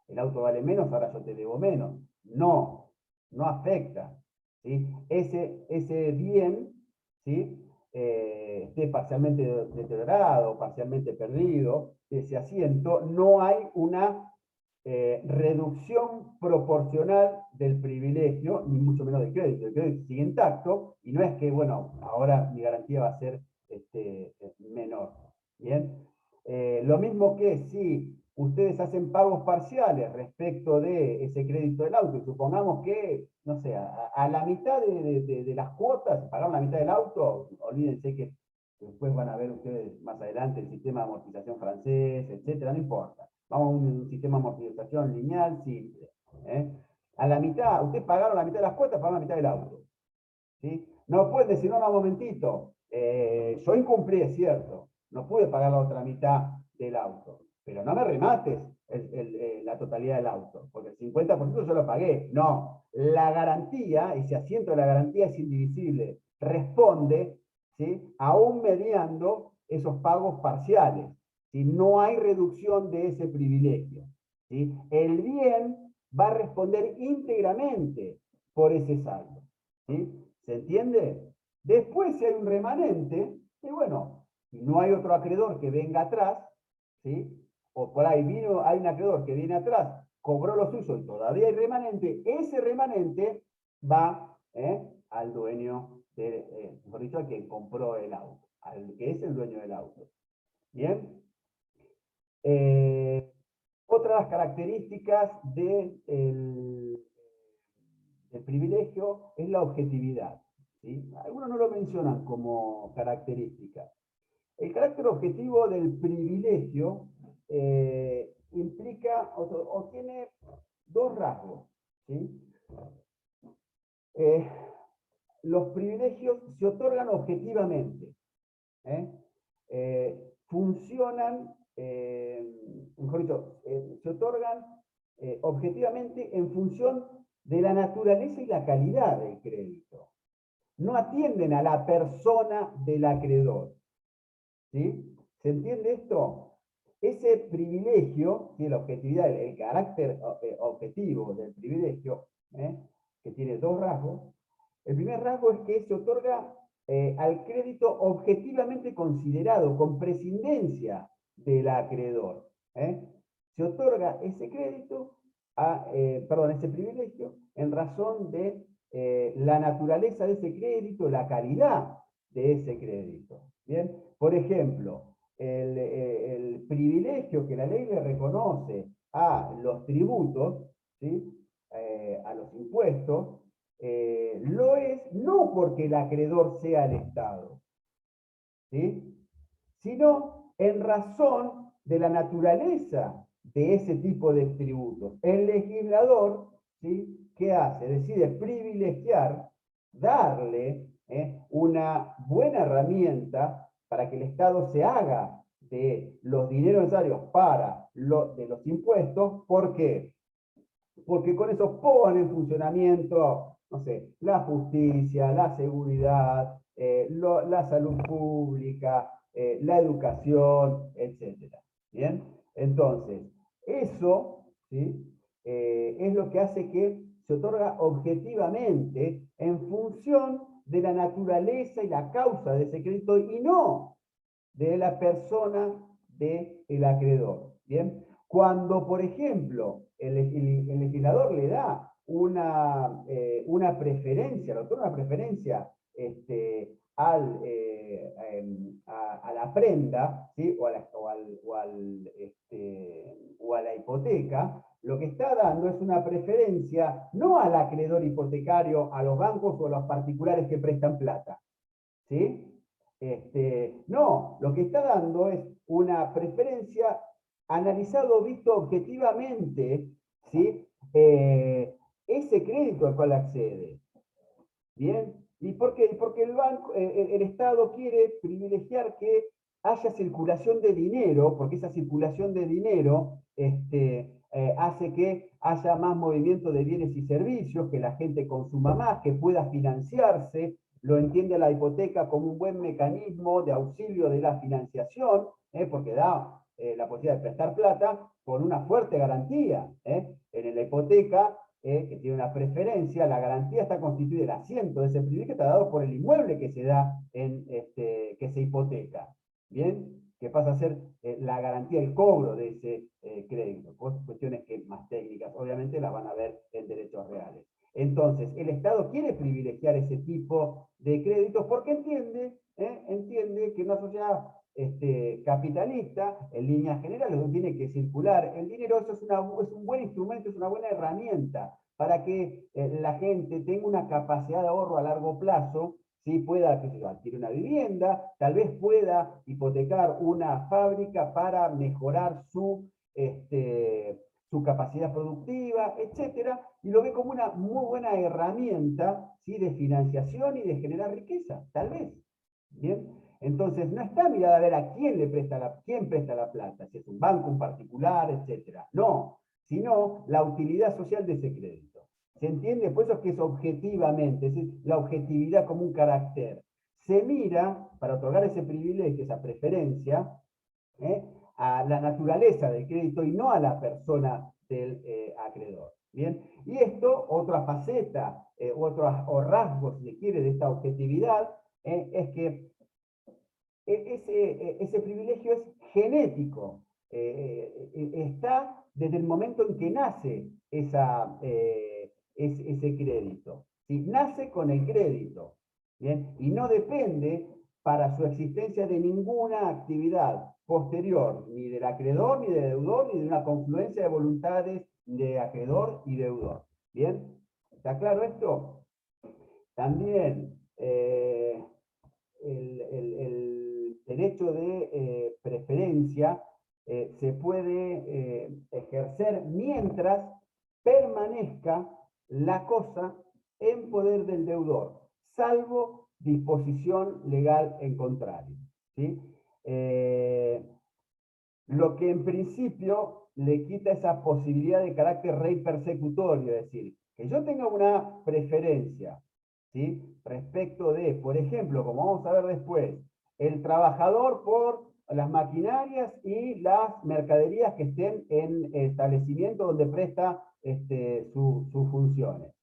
el auto vale menos, ahora yo te debo menos. No, no afecta, ¿sí? Ese bien, ¿sí?, esté parcialmente deteriorado, parcialmente perdido, ese asiento, no hay una reducción proporcional del privilegio, ni mucho menos del crédito. El crédito sigue intacto, y no es que, bueno, ahora mi garantía va a ser menor. ¿Bien? Lo mismo que si ustedes hacen pagos parciales respecto de ese crédito del auto, y supongamos que, no sé, a la mitad de las cuotas, pagaron la mitad del auto, olvídense que después van a ver ustedes más adelante el sistema de amortización francés, etcétera, no importa. Vamos a un sistema de amortización lineal, simple. A la mitad, ustedes pagaron la mitad de las cuotas, pagaron la mitad del auto. ¿Sí? No pueden decir, no, un momentito, yo incumplí, es cierto, no pude pagar la otra mitad del auto, pero no me remates la totalidad del auto, porque el 50% yo lo pagué. No, la garantía, ese asiento de la garantía es indivisible, responde, ¿sí?, aún mediando esos pagos parciales. ¿Sí? No hay reducción de ese privilegio. ¿Sí? El bien va a responder íntegramente por ese saldo. ¿Sí? ¿Se entiende? Después, si hay un remanente, y bueno, si no hay otro acreedor que venga atrás, ¿sí?, o por ahí hay un acreedor que viene atrás, cobró lo suyo y todavía hay remanente, ese remanente va al dueño, mejor dicho, al que compró el auto, al que es el dueño del auto. ¿Bien? Otras características del privilegio es la objetividad. ¿Sí? Algunos no lo mencionan como característica. El carácter objetivo del privilegio implica o tiene dos rasgos. ¿Sí? Los privilegios se otorgan objetivamente. Funcionan, mejor dicho, se otorgan objetivamente en función de la naturaleza y la calidad del crédito. No atienden a la persona del acreedor. ¿Sí? ¿Se entiende esto? Ese privilegio, ¿sí?, la objetividad, el carácter objetivo del privilegio, que tiene dos rasgos. El primer rasgo es que se otorga al crédito objetivamente considerado, con prescindencia del acreedor. Se otorga ese crédito, ese privilegio, en razón de la naturaleza de ese crédito, la calidad de ese crédito. ¿Bien? Por ejemplo, el privilegio que la ley le reconoce a los tributos, ¿sí?, a los impuestos, lo es no porque el acreedor sea el Estado, ¿sí? Sino en razón de la naturaleza de ese tipo de tributos. El legislador, ¿sí?, ¿qué hace? Decide privilegiar, darle una buena herramienta para que el Estado se haga de los dineros necesarios para de los impuestos. ¿Por qué? Porque con eso pone en funcionamiento, no sé, la justicia, la seguridad, la salud pública, la educación, etc. ¿Bien? Entonces, eso, ¿sí?, es lo que hace que se otorga objetivamente en función de la naturaleza y la causa de ese crédito y no de la persona del acreedor. ¿Bien? Cuando, por ejemplo, el legislador le da una preferencia, le otorga una preferencia a la prenda, ¿sí?, o a la hipoteca, lo que está dando es una preferencia no al acreedor hipotecario, a los bancos o a los particulares que prestan plata, ¿sí? No, lo que está dando es una preferencia analizado, visto objetivamente, ¿sí?, ese crédito al cual accede. ¿Bien? ¿Y por qué? Porque el Estado quiere privilegiar que haya circulación de dinero, porque esa circulación de dinero hace que haya más movimiento de bienes y servicios, que la gente consuma más, que pueda financiarse. Lo entiende la hipoteca como un buen mecanismo de auxilio de la financiación, porque da la posibilidad de prestar plata con una fuerte garantía. En la hipoteca, que tiene una preferencia, la garantía está constituida, el asiento de ese privilegio está dado por el inmueble que se da, que se hipoteca. ¿Bien? Que pasa a ser la garantía, el cobro de ese crédito. Cuestiones que más técnicas, obviamente, las van a ver en derechos reales. Entonces, el Estado quiere privilegiar ese tipo de créditos porque entiende que una sociedad capitalista, en líneas generales, donde tiene que circular el dinero, eso es un buen instrumento, es una buena herramienta para que la gente tenga una capacidad de ahorro a largo plazo, ¿sí?, pueda adquirir una vivienda, tal vez pueda hipotecar una fábrica para mejorar su capacidad productiva, etcétera, y lo ve como una muy buena herramienta, ¿sí?, de financiación y de generar riqueza, tal vez. ¿Bien? Entonces, no está mirada a ver a quién quién presta la plata, si es un banco, un particular, etcétera. No, sino la utilidad social de ese crédito. ¿Se entiende? Por eso es que es objetivamente, es decir, la objetividad como un carácter. Se mira, para otorgar ese privilegio, esa preferencia, a la naturaleza del crédito y no a la persona del acreedor. ¿Bien? Y esto, otra faceta, o rasgo, si se quiere, de esta objetividad, es que ese privilegio es genético, está desde el momento en que nace ese crédito, ¿sí? Nace con el crédito, ¿bien? Y no depende para su existencia de ninguna actividad posterior, ni del acreedor, ni del deudor, ni de una confluencia de voluntades de acreedor y deudor. ¿Bien? ¿Está claro esto? También el derecho de preferencia se puede ejercer mientras permanezca la cosa en poder del deudor, salvo disposición legal en contrario, ¿sí? Lo que en principio le quita esa posibilidad de carácter rey persecutorio, es decir, que yo tenga una preferencia, ¿sí?, respecto de, por ejemplo, como vamos a ver después, el trabajador por las maquinarias y las mercaderías que estén en el establecimiento donde presta sus funciones,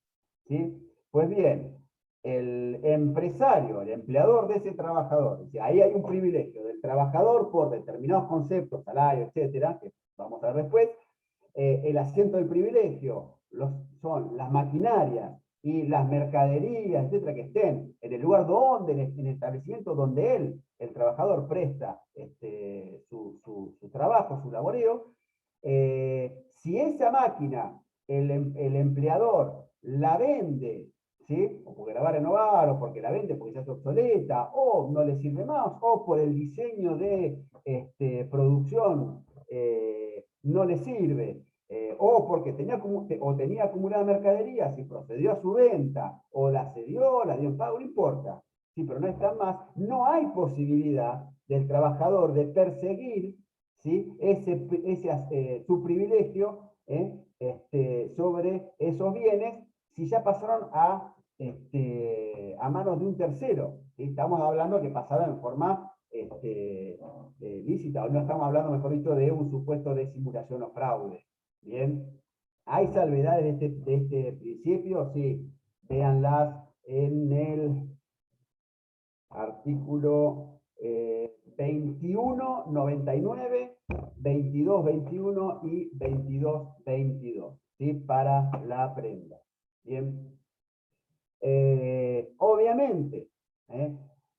¿sí? Pues bien, el empresario, el empleador de ese trabajador, o sea, ahí hay un privilegio del trabajador por determinados conceptos, salario, etcétera, que vamos a ver después. El asiento del privilegio son las maquinarias y las mercaderías, etcétera, que estén en el lugar donde, en el establecimiento donde el trabajador presta su trabajo, su laboreo. Si esa máquina el empleador la vende ¿sí? O porque la va a renovar, o porque la vende porque ya está obsoleta, o no le sirve más, o por el diseño de producción no le sirve, o porque tenía acumulada mercadería, si procedió a su venta, o la cedió, la dio en pago, no importa. Sí, pero no está más, no hay posibilidad del trabajador de perseguir, ¿sí? Su privilegio sobre esos bienes si ya pasaron a manos de un tercero. ¿Sí? Estamos hablando que pasaron en forma lícita, o no estamos hablando, mejor dicho, de un supuesto de simulación o fraude. Bien, ¿hay salvedades de este principio? Sí, véanlas en el artículo 2199, 2221 y 2222, ¿sí? Para la prenda. Bien. Obviamente,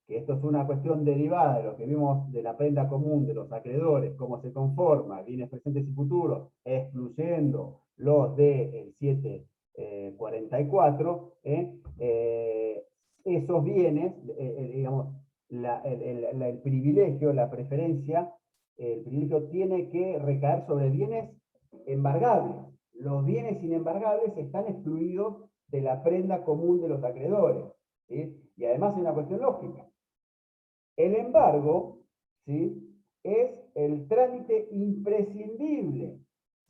que esto es una cuestión derivada de lo que vimos de la prenda común de los acreedores, cómo se conforma, bienes presentes y futuros, excluyendo los del 744, esos bienes, digamos, el privilegio, la preferencia, el privilegio tiene que recaer sobre bienes embargables. Los bienes inembargables están excluidos de la prenda común de los acreedores. ¿Sí? Y además hay una cuestión lógica. El embargo, ¿sí?, es el trámite imprescindible,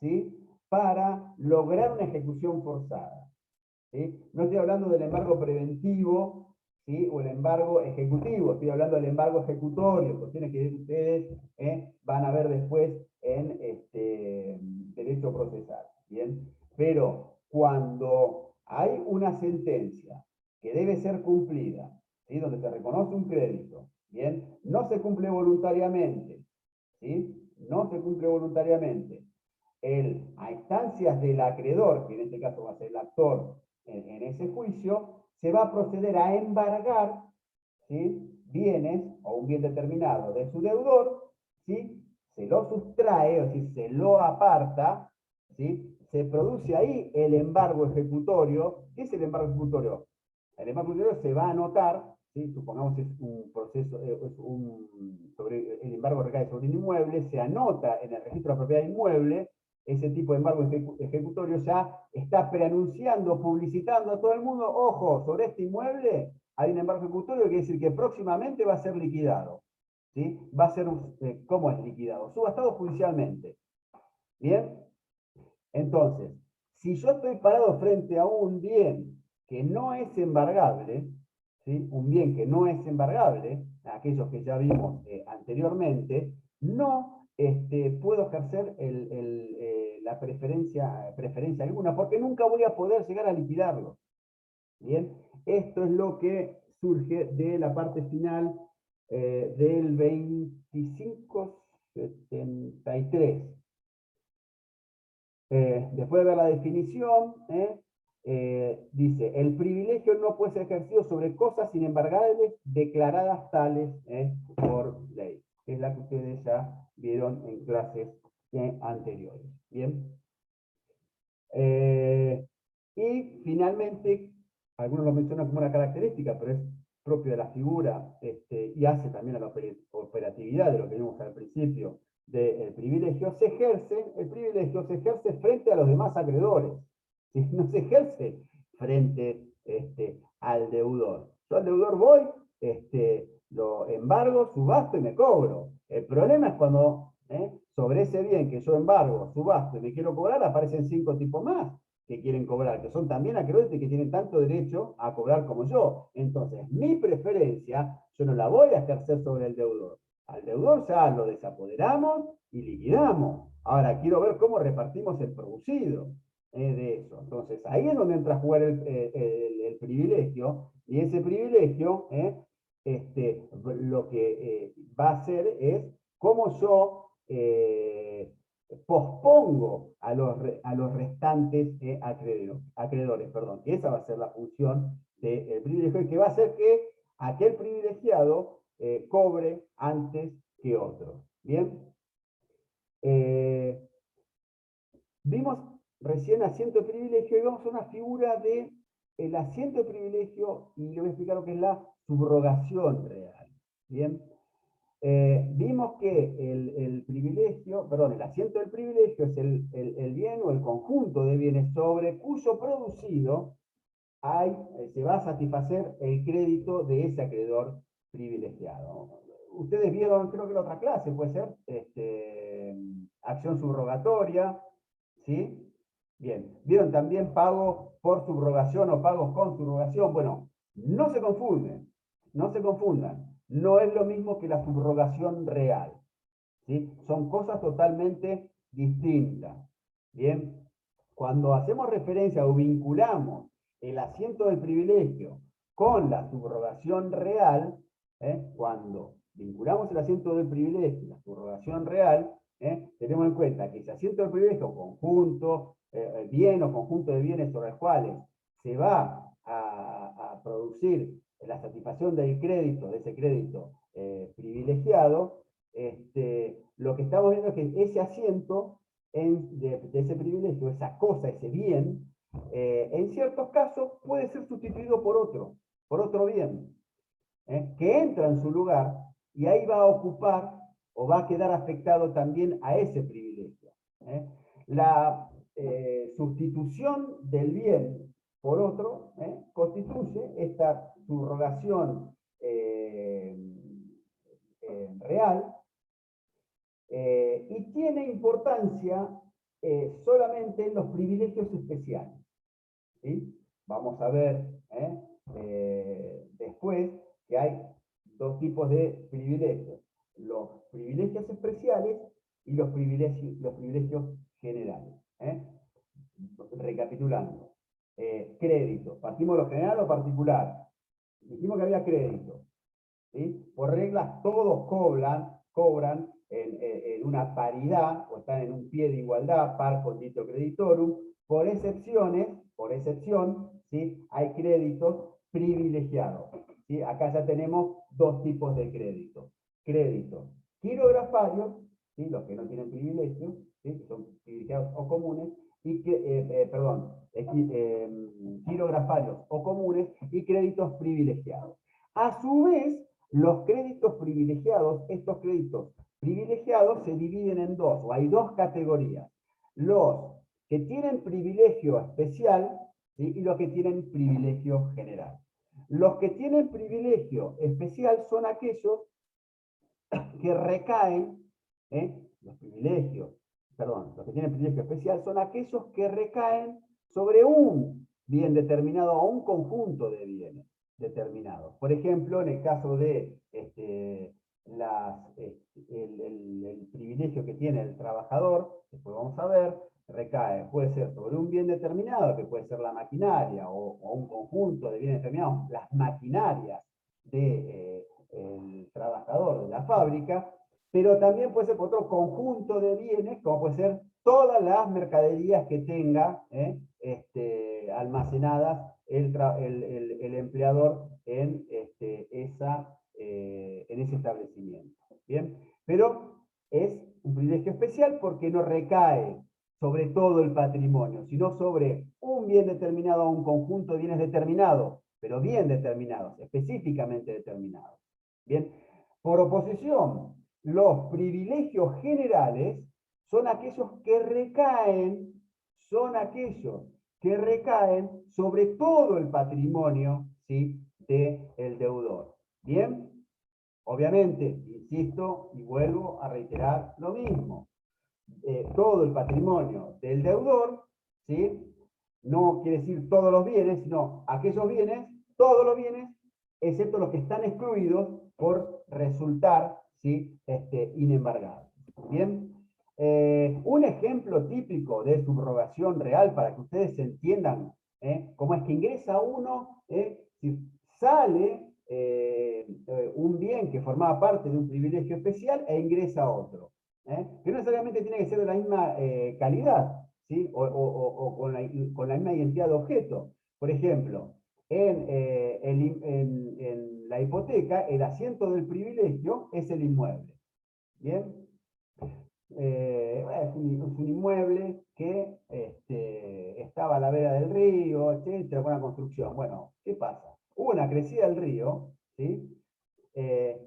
¿sí?, para lograr una ejecución forzada. ¿Sí? No estoy hablando del embargo preventivo, ¿sí?, o el embargo ejecutivo, estoy hablando del embargo ejecutorio, cuestiones que ustedes van a ver después en derecho procesal. ¿Bien? Pero cuando hay una sentencia que debe ser cumplida, ¿sí?, donde se reconoce un crédito, ¿bien?, no se cumple voluntariamente, ¿sí?, no se cumple voluntariamente, a instancias del acreedor, que en este caso va a ser el actor en ese juicio, se va a proceder a embargar, ¿sí?, bienes o un bien determinado de su deudor, ¿sí?, se lo sustrae, o si se lo aparta, ¿sí?, se produce ahí el embargo ejecutorio. ¿Qué es el embargo ejecutorio? El embargo ejecutorio se va a anotar, ¿sí?, supongamos que es un proceso, el embargo recae sobre un inmueble, se anota en el registro de propiedad inmueble. Ese tipo de embargo ejecutorio ya está preanunciando, publicitando a todo el mundo: ojo, sobre este inmueble hay un embargo ejecutorio, que quiere decir que próximamente va a ser liquidado. ¿Sí? Va a ser, ¿cómo es liquidado? Subastado judicialmente. ¿Bien? Entonces, si yo estoy parado frente a un bien que no es embargable, ¿sí?, un bien que no es embargable, aquellos que ya vimos anteriormente, no puedo ejercer la preferencia alguna, porque nunca voy a poder llegar a liquidarlo. Bien, esto es lo que surge de la parte final del 2573. Después de ver la definición, dice: el privilegio no puede ser ejercido sobre cosas inembargables declaradas tales por ley, que es la que ustedes ya vieron en clases anteriores. Bien. Y finalmente, algunos lo mencionan como una característica, pero es propio de la figura, y hace también a la operatividad de lo que vimos al principio del privilegio. El privilegio se ejerce frente a los demás acreedores, ¿sí? No se ejerce frente al deudor. Yo al deudor voy, lo embargo, subasto y me cobro. El problema es cuando sobre ese bien que yo embargo, subasto y me quiero cobrar, aparecen 5 tipos más que quieren cobrar, que son también acreedores que tienen tanto derecho a cobrar como yo. Entonces, mi preferencia, yo no la voy a ejercer sobre el deudor. Al deudor ya lo desapoderamos y liquidamos. Ahora, quiero ver cómo repartimos el producido de eso. Entonces, ahí es donde entra a jugar el privilegio, y ese privilegio, lo que va a hacer es cómo yo pospongo a los restantes acreedores, perdón. Esa va a ser la función del privilegio, y que va a hacer que aquel privilegiado cobre antes que otro. ¿Bien? Vimos recién asiento de privilegio, y vamos a una figura de el asiento de privilegio y le voy a explicar lo que es la subrogación real. Bien. Vimos que el privilegio, perdón, el asiento del privilegio es el bien o el conjunto de bienes sobre cuyo producido se va a satisfacer el crédito de ese acreedor privilegiado. Ustedes vieron, creo que la otra clase puede ser, acción subrogatoria, ¿sí? Bien, vieron también pago por subrogación o pagos con subrogación. Bueno, no se confunden, no se confundan. No es lo mismo que la subrogación real, ¿sí? Son cosas totalmente distintas. Bien, cuando hacemos referencia o vinculamos el asiento del privilegio con la subrogación real, cuando vinculamos el asiento del privilegio y la subrogación real, tenemos en cuenta que ese asiento del privilegio, conjunto, bien o conjunto de bienes sobre los cuales se va a producir la satisfacción del crédito, de ese crédito privilegiado, lo que estamos viendo es que ese asiento de ese privilegio, esa cosa, ese bien, en ciertos casos puede ser sustituido por otro bien, que entra en su lugar y ahí va a ocupar o va a quedar afectado también a ese privilegio. La sustitución del bien por otro constituye esta subrogación real, y tiene importancia solamente en los privilegios especiales. ¿Sí? Vamos a ver después que hay dos tipos de privilegios: los privilegios especiales y los privilegios generales. Recapitulando, crédito, ¿partimos de lo general o particular? Dijimos que había crédito, ¿sí? Por reglas todos cobran en una paridad, o están en un pie de igualdad, par condito creditorum. Por excepción, ¿sí? Hay créditos privilegiados, ¿sí? Acá ya tenemos dos tipos de créditos. Créditos girografarios, ¿sí? Los que no tienen privilegios, ¿sí? Que son privilegiados o comunes, y girografarios o comunes, y créditos privilegiados. A su vez, los créditos privilegiados, estos créditos privilegiados se dividen en dos, o hay dos categorías: los que tienen privilegio especial, ¿sí? Y los que tienen privilegio general. Los que tienen privilegio especial son aquellos que recaen, los que tienen privilegio especial son aquellos que recaen sobre un bien determinado o un conjunto de bienes determinados. Por ejemplo, en el caso de el privilegio que tiene el trabajador, después vamos a ver, puede ser sobre un bien determinado, que puede ser la maquinaria, o un conjunto de bienes determinados, las maquinarias del trabajador de la fábrica, pero también puede ser por otro conjunto de bienes, como puede ser todas las mercaderías que tenga almacenadas el empleador en ese establecimiento. ¿Bien? Pero es un privilegio especial porque no recae sobre todo el patrimonio, sino sobre un bien determinado o un conjunto de bienes determinados, pero bien determinados, específicamente determinados. Bien, por oposición, los privilegios generales son aquellos que recaen sobre todo el patrimonio, ¿sí? del deudor. Bien, obviamente, insisto y vuelvo a reiterar lo mismo. Todo el patrimonio del deudor, ¿sí? No quiere decir todos los bienes, sino aquellos bienes, todos los bienes, excepto los que están excluidos por resultar, ¿sí? Inembargados. Bien, un ejemplo típico de subrogación real para que ustedes entiendan cómo es que ingresa uno, si sale un bien que formaba parte de un privilegio especial e ingresa otro. Que no necesariamente tiene que ser de la misma calidad, ¿sí? o con la misma identidad de objeto. Por ejemplo, en la hipoteca, el asiento del privilegio es el inmueble. ¿Bien? es un inmueble que estaba a la vera del río, etcétera, con una construcción. Bueno, ¿qué pasa? Hubo una crecida del río, ¿sí?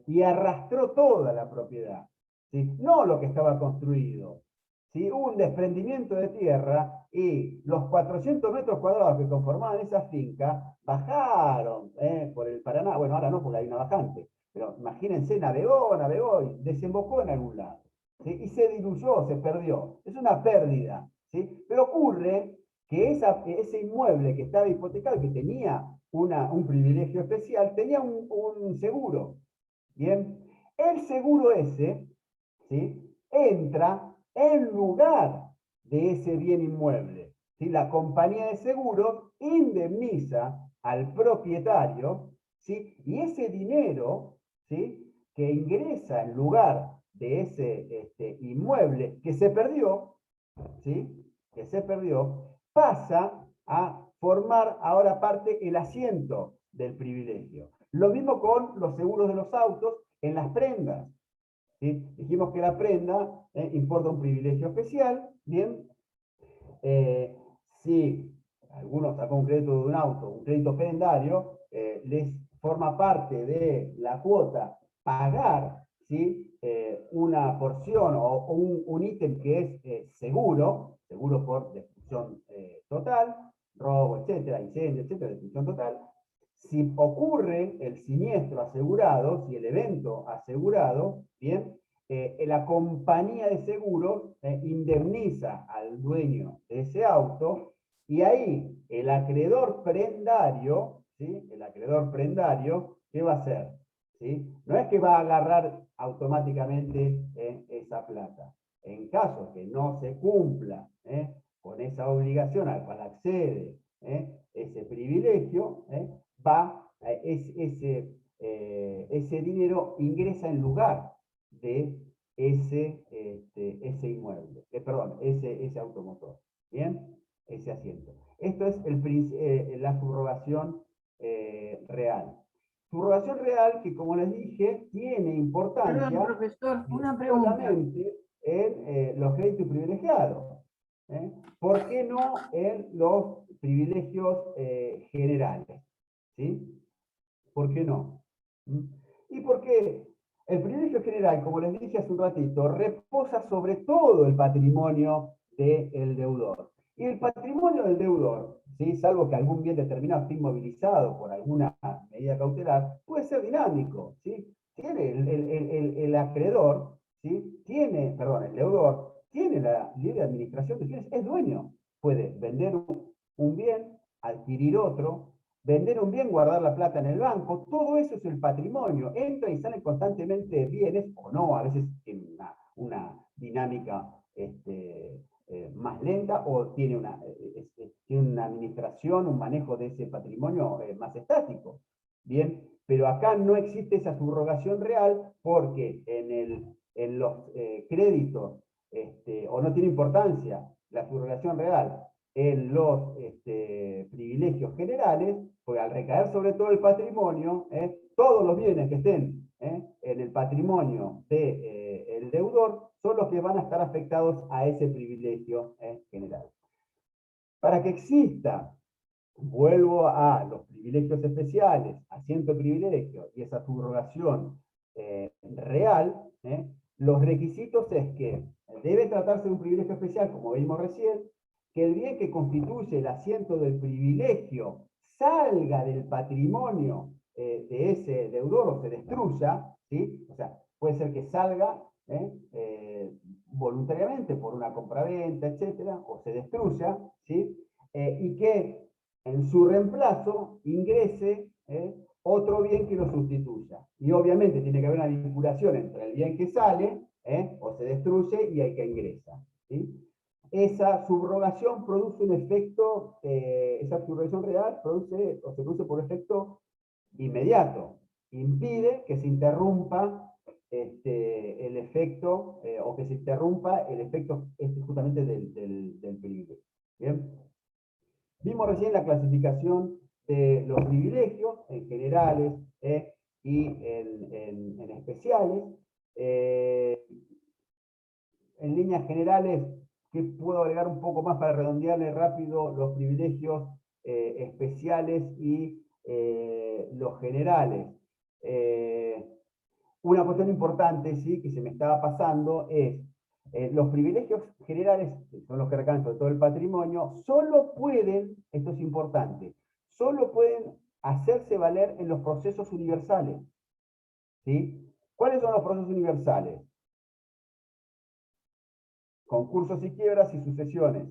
Y arrastró toda la propiedad, ¿sí? No lo que estaba construido. ¿Sí? Hubo un desprendimiento de tierra y los 400 metros cuadrados que conformaban esa finca bajaron por el Paraná. Bueno, ahora no, porque hay una bajante, pero imagínense, navegó y desembocó en algún lado. ¿Sí? Y se diluyó, se perdió. Es una pérdida. ¿Sí? Pero ocurre que ese inmueble que estaba hipotecado, que tenía un privilegio especial, tenía un seguro. Bien, el seguro ese, ¿sí? Entra en lugar de ese bien inmueble. ¿Sí? La compañía de seguros indemniza al propietario, ¿sí? Y ese dinero, ¿sí? Que ingresa en lugar de ese inmueble que se perdió, ¿sí? Que se perdió, pasa a formar ahora parte el asiento del privilegio. Lo mismo con los seguros de los autos en las prendas. ¿Sí? Dijimos que la prenda importa un privilegio especial, ¿bien? Si alguno sacó un crédito de un auto, un crédito prendario, les forma parte de la cuota pagar, ¿sí? Una porción o un ítem que es seguro por destrucción total, robo, etcétera, incendio, etcétera, destrucción total. Si ocurre el siniestro asegurado, si el evento asegurado, bien, la compañía de seguros indemniza al dueño de ese auto y ahí el acreedor prendario, ¿sí? El acreedor prendario, ¿qué va a hacer? ¿Sí? No es que va a agarrar automáticamente esa plata. En caso que no se cumpla con esa obligación al cual accede ese privilegio, ese dinero ingresa en lugar de ese inmueble, perdón, ese automotor, ¿bien? Ese asiento. Esto es la subrogación real. Subrogación real que, como les dije, tiene importancia. Perdón, profesor, una pregunta. Solamente en los créditos privilegiados. ¿Por qué no en los privilegios generales? ¿Sí? ¿Por qué no? Y porque el privilegio general, como les dije hace un ratito, reposa sobre todo el patrimonio del deudor. Y el patrimonio del deudor, ¿sí? Salvo que algún bien determinado esté inmovilizado por alguna medida cautelar, puede ser dinámico. ¿Sí? Tiene el acreedor, ¿sí? El deudor tiene la libre administración de bienes, es dueño. Puede vender un bien, adquirir otro, vender un bien, guardar la plata en el banco, todo eso es el patrimonio. Entra y salen constantemente bienes, o no, a veces tiene una dinámica más lenta, o tiene una administración, un manejo de ese patrimonio más estático. Bien, pero acá no existe esa subrogación real porque en los créditos, o no tiene importancia la subrogación real en los privilegios generales, porque al recaer sobre todo el patrimonio, todos los bienes que estén en el patrimonio del deudor son los que van a estar afectados a ese privilegio general. Para que exista, vuelvo a los privilegios especiales, asiento de privilegio y esa subrogación real, los requisitos es que debe tratarse de un privilegio especial, como vimos recién, que el bien que constituye el asiento del privilegio salga del patrimonio de ese deudor o se destruya, ¿sí? O sea, puede ser que salga voluntariamente por una compraventa, etcétera, o se destruya, ¿sí? Y que en su reemplazo ingrese otro bien que lo sustituya. Y obviamente tiene que haber una vinculación entre el bien que sale o se destruye y el que ingresa, ¿sí? Esa subrogación produce un efecto, esa subrogación real se produce por efecto inmediato. Impide que se interrumpa el efecto, o que se interrumpa el efecto justamente del privilegio. ¿Bien? Vimos recién la clasificación de los privilegios en generales y en especiales. en líneas generales, ¿qué puedo agregar un poco más para redondearle rápido los privilegios especiales y los generales? Una cuestión importante, ¿sí?, que se me estaba pasando es los privilegios generales, que son los que recaen sobre todo el patrimonio, solo pueden, esto es importante, solo pueden hacerse valer en los procesos universales. ¿Sí? ¿Cuáles son los procesos universales? Concursos y quiebras y sucesiones.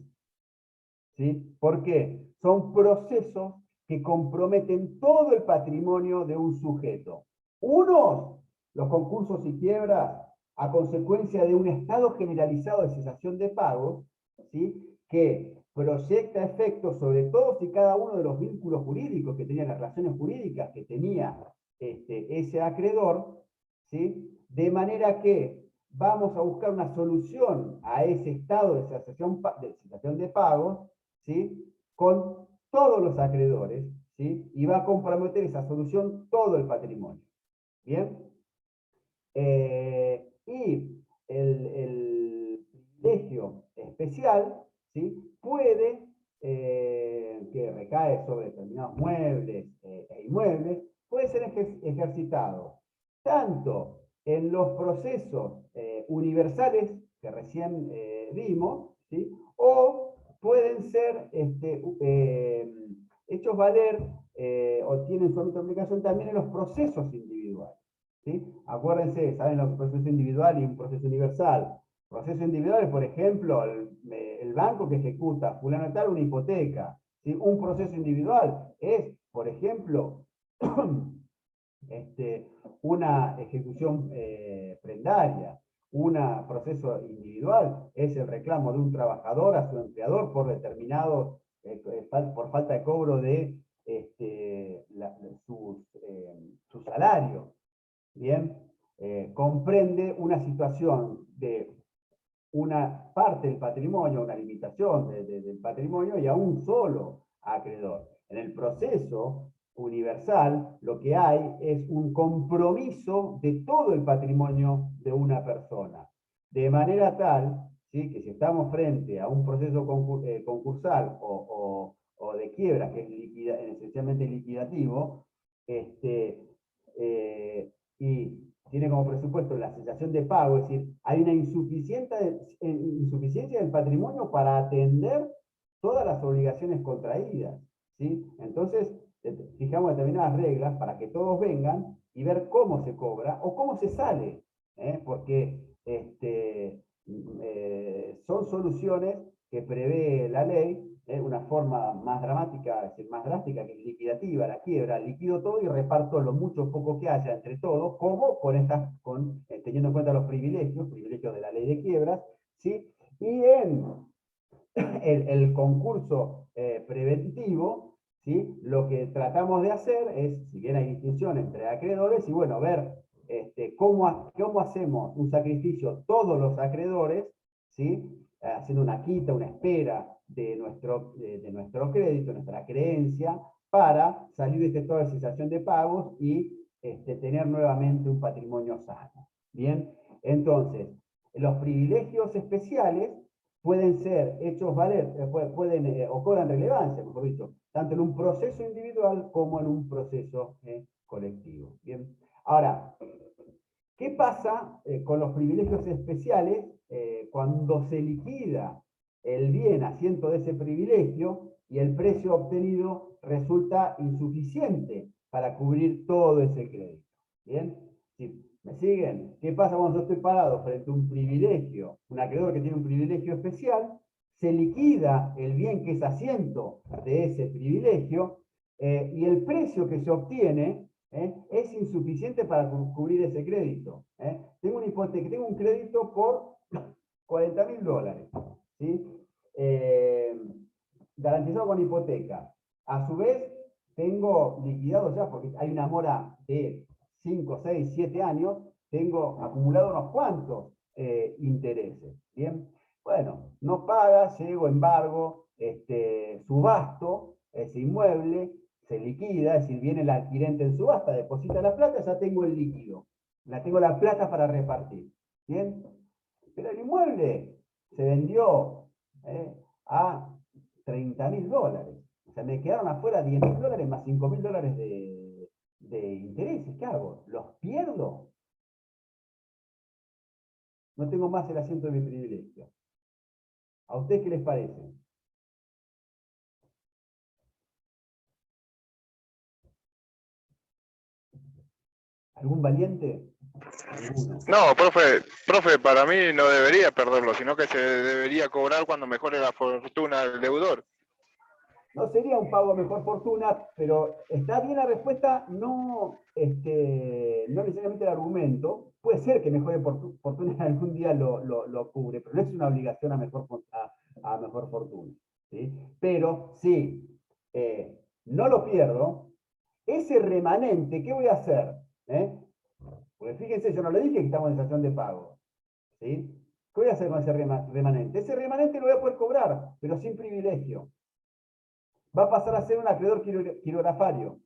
¿Sí? ¿Por qué? Son procesos que comprometen todo el patrimonio de un sujeto. Unos, los concursos y quiebras, a consecuencia de un estado generalizado de cesación de pagos, ¿sí?, que proyecta efectos sobre todos y cada uno de los vínculos jurídicos que tenían, las relaciones jurídicas que tenía ese acreedor, ¿sí?, de manera que vamos a buscar una solución a ese estado de cesación de pagos, ¿sí?, con todos los acreedores, ¿sí?, y va a comprometer esa solución todo el patrimonio. ¿Bien? Y el privilegio especial, ¿sí?, puede, que recae sobre determinados muebles e inmuebles, puede ser ejercitado tanto en los procesos universales que recién vimos, ¿sí?, o pueden ser hechos valer o tienen su ámbito de aplicación también en los procesos individuales. ¿Sí? Acuérdense, saben lo que es un proceso individual y un proceso universal. Proceso individual es, por ejemplo, el banco que ejecuta fulano tal una hipoteca. ¿Sí? Un proceso individual es, por ejemplo, una ejecución prendaria. Un proceso individual es el reclamo de un trabajador a su empleador por determinado, por falta de cobro de su salario. Bien, comprende una situación de una parte del patrimonio, una limitación del patrimonio y a un solo acreedor. En el proceso universal lo que hay es un compromiso de todo el patrimonio de una persona. De manera tal, ¿sí?, que si estamos frente a un proceso concursal o de quiebra, que es esencialmente liquidativo, y tiene como presupuesto la cesación de pago, es decir, hay una insuficiencia del patrimonio para atender todas las obligaciones contraídas, ¿sí? Entonces, fijamos determinadas reglas para que todos vengan y ver cómo se cobra o cómo se sale, porque son soluciones que prevé la ley, una forma más dramática, es decir, más drástica, que es liquidativa, la quiebra, liquido todo y reparto lo mucho o poco que haya entre todos, como teniendo en cuenta los privilegios de la ley de quiebras, ¿sí? Y en el concurso preventivo, ¿sí?, lo que tratamos de hacer es, si bien hay distinción entre acreedores, y bueno, ver cómo hacemos un sacrificio todos los acreedores, ¿sí?, haciendo una quita, una espera de nuestro crédito, nuestra creencia, para salir de este estado de cesación de pagos y tener nuevamente un patrimonio sano. Bien, entonces, los privilegios especiales pueden ser hechos valer, o cobran relevancia, mejor dicho, tanto en un proceso individual como en un proceso colectivo. Bien, ahora, ¿qué pasa con los privilegios especiales cuando se liquida el bien asiento de ese privilegio y el precio obtenido resulta insuficiente para cubrir todo ese crédito? ¿Bien? ¿Sí? ¿Me siguen? ¿Qué pasa cuando yo estoy parado frente a un privilegio, un acreedor que tiene un privilegio especial? Se liquida el bien que es asiento de ese privilegio y el precio que se obtiene es insuficiente para cubrir ese crédito. Tengo una hipoteca, tengo un crédito por $40.000, ¿sí? Garantizado con hipoteca. A su vez, tengo liquidado ya, porque hay una mora de 5, 6, 7 años, tengo acumulado unos cuantos intereses. Bien, bueno, no paga, llego, embargo, subasto ese inmueble, se liquida, es decir, viene el adquirente en subasta, deposita la plata, ya tengo el líquido, tengo la plata para repartir. Bien, Pero el inmueble se vendió a $30.000. O sea, me quedaron afuera $10.000 más $5.000 de intereses. ¿Qué hago? ¿Los pierdo? No tengo más el asiento de mi privilegio. ¿A ustedes qué les parece? ¿Algún valiente? ¿Alguno? No, profe, para mí no debería perderlo, sino que se debería cobrar cuando mejore la fortuna del deudor. No sería un pago a mejor fortuna, pero está bien la respuesta, no necesariamente el argumento. Puede ser que mejore fortuna algún día lo cubre, pero no es una obligación a mejor fortuna. ¿Sí? Pero si no lo pierdo, ese remanente, ¿qué voy a hacer? Porque fíjense, yo no le dije que estamos en estación de pago. ¿Sí? ¿Qué voy a hacer con ese remanente? Ese remanente lo voy a poder cobrar, pero sin privilegio. Va a pasar a ser un acreedor quirografario.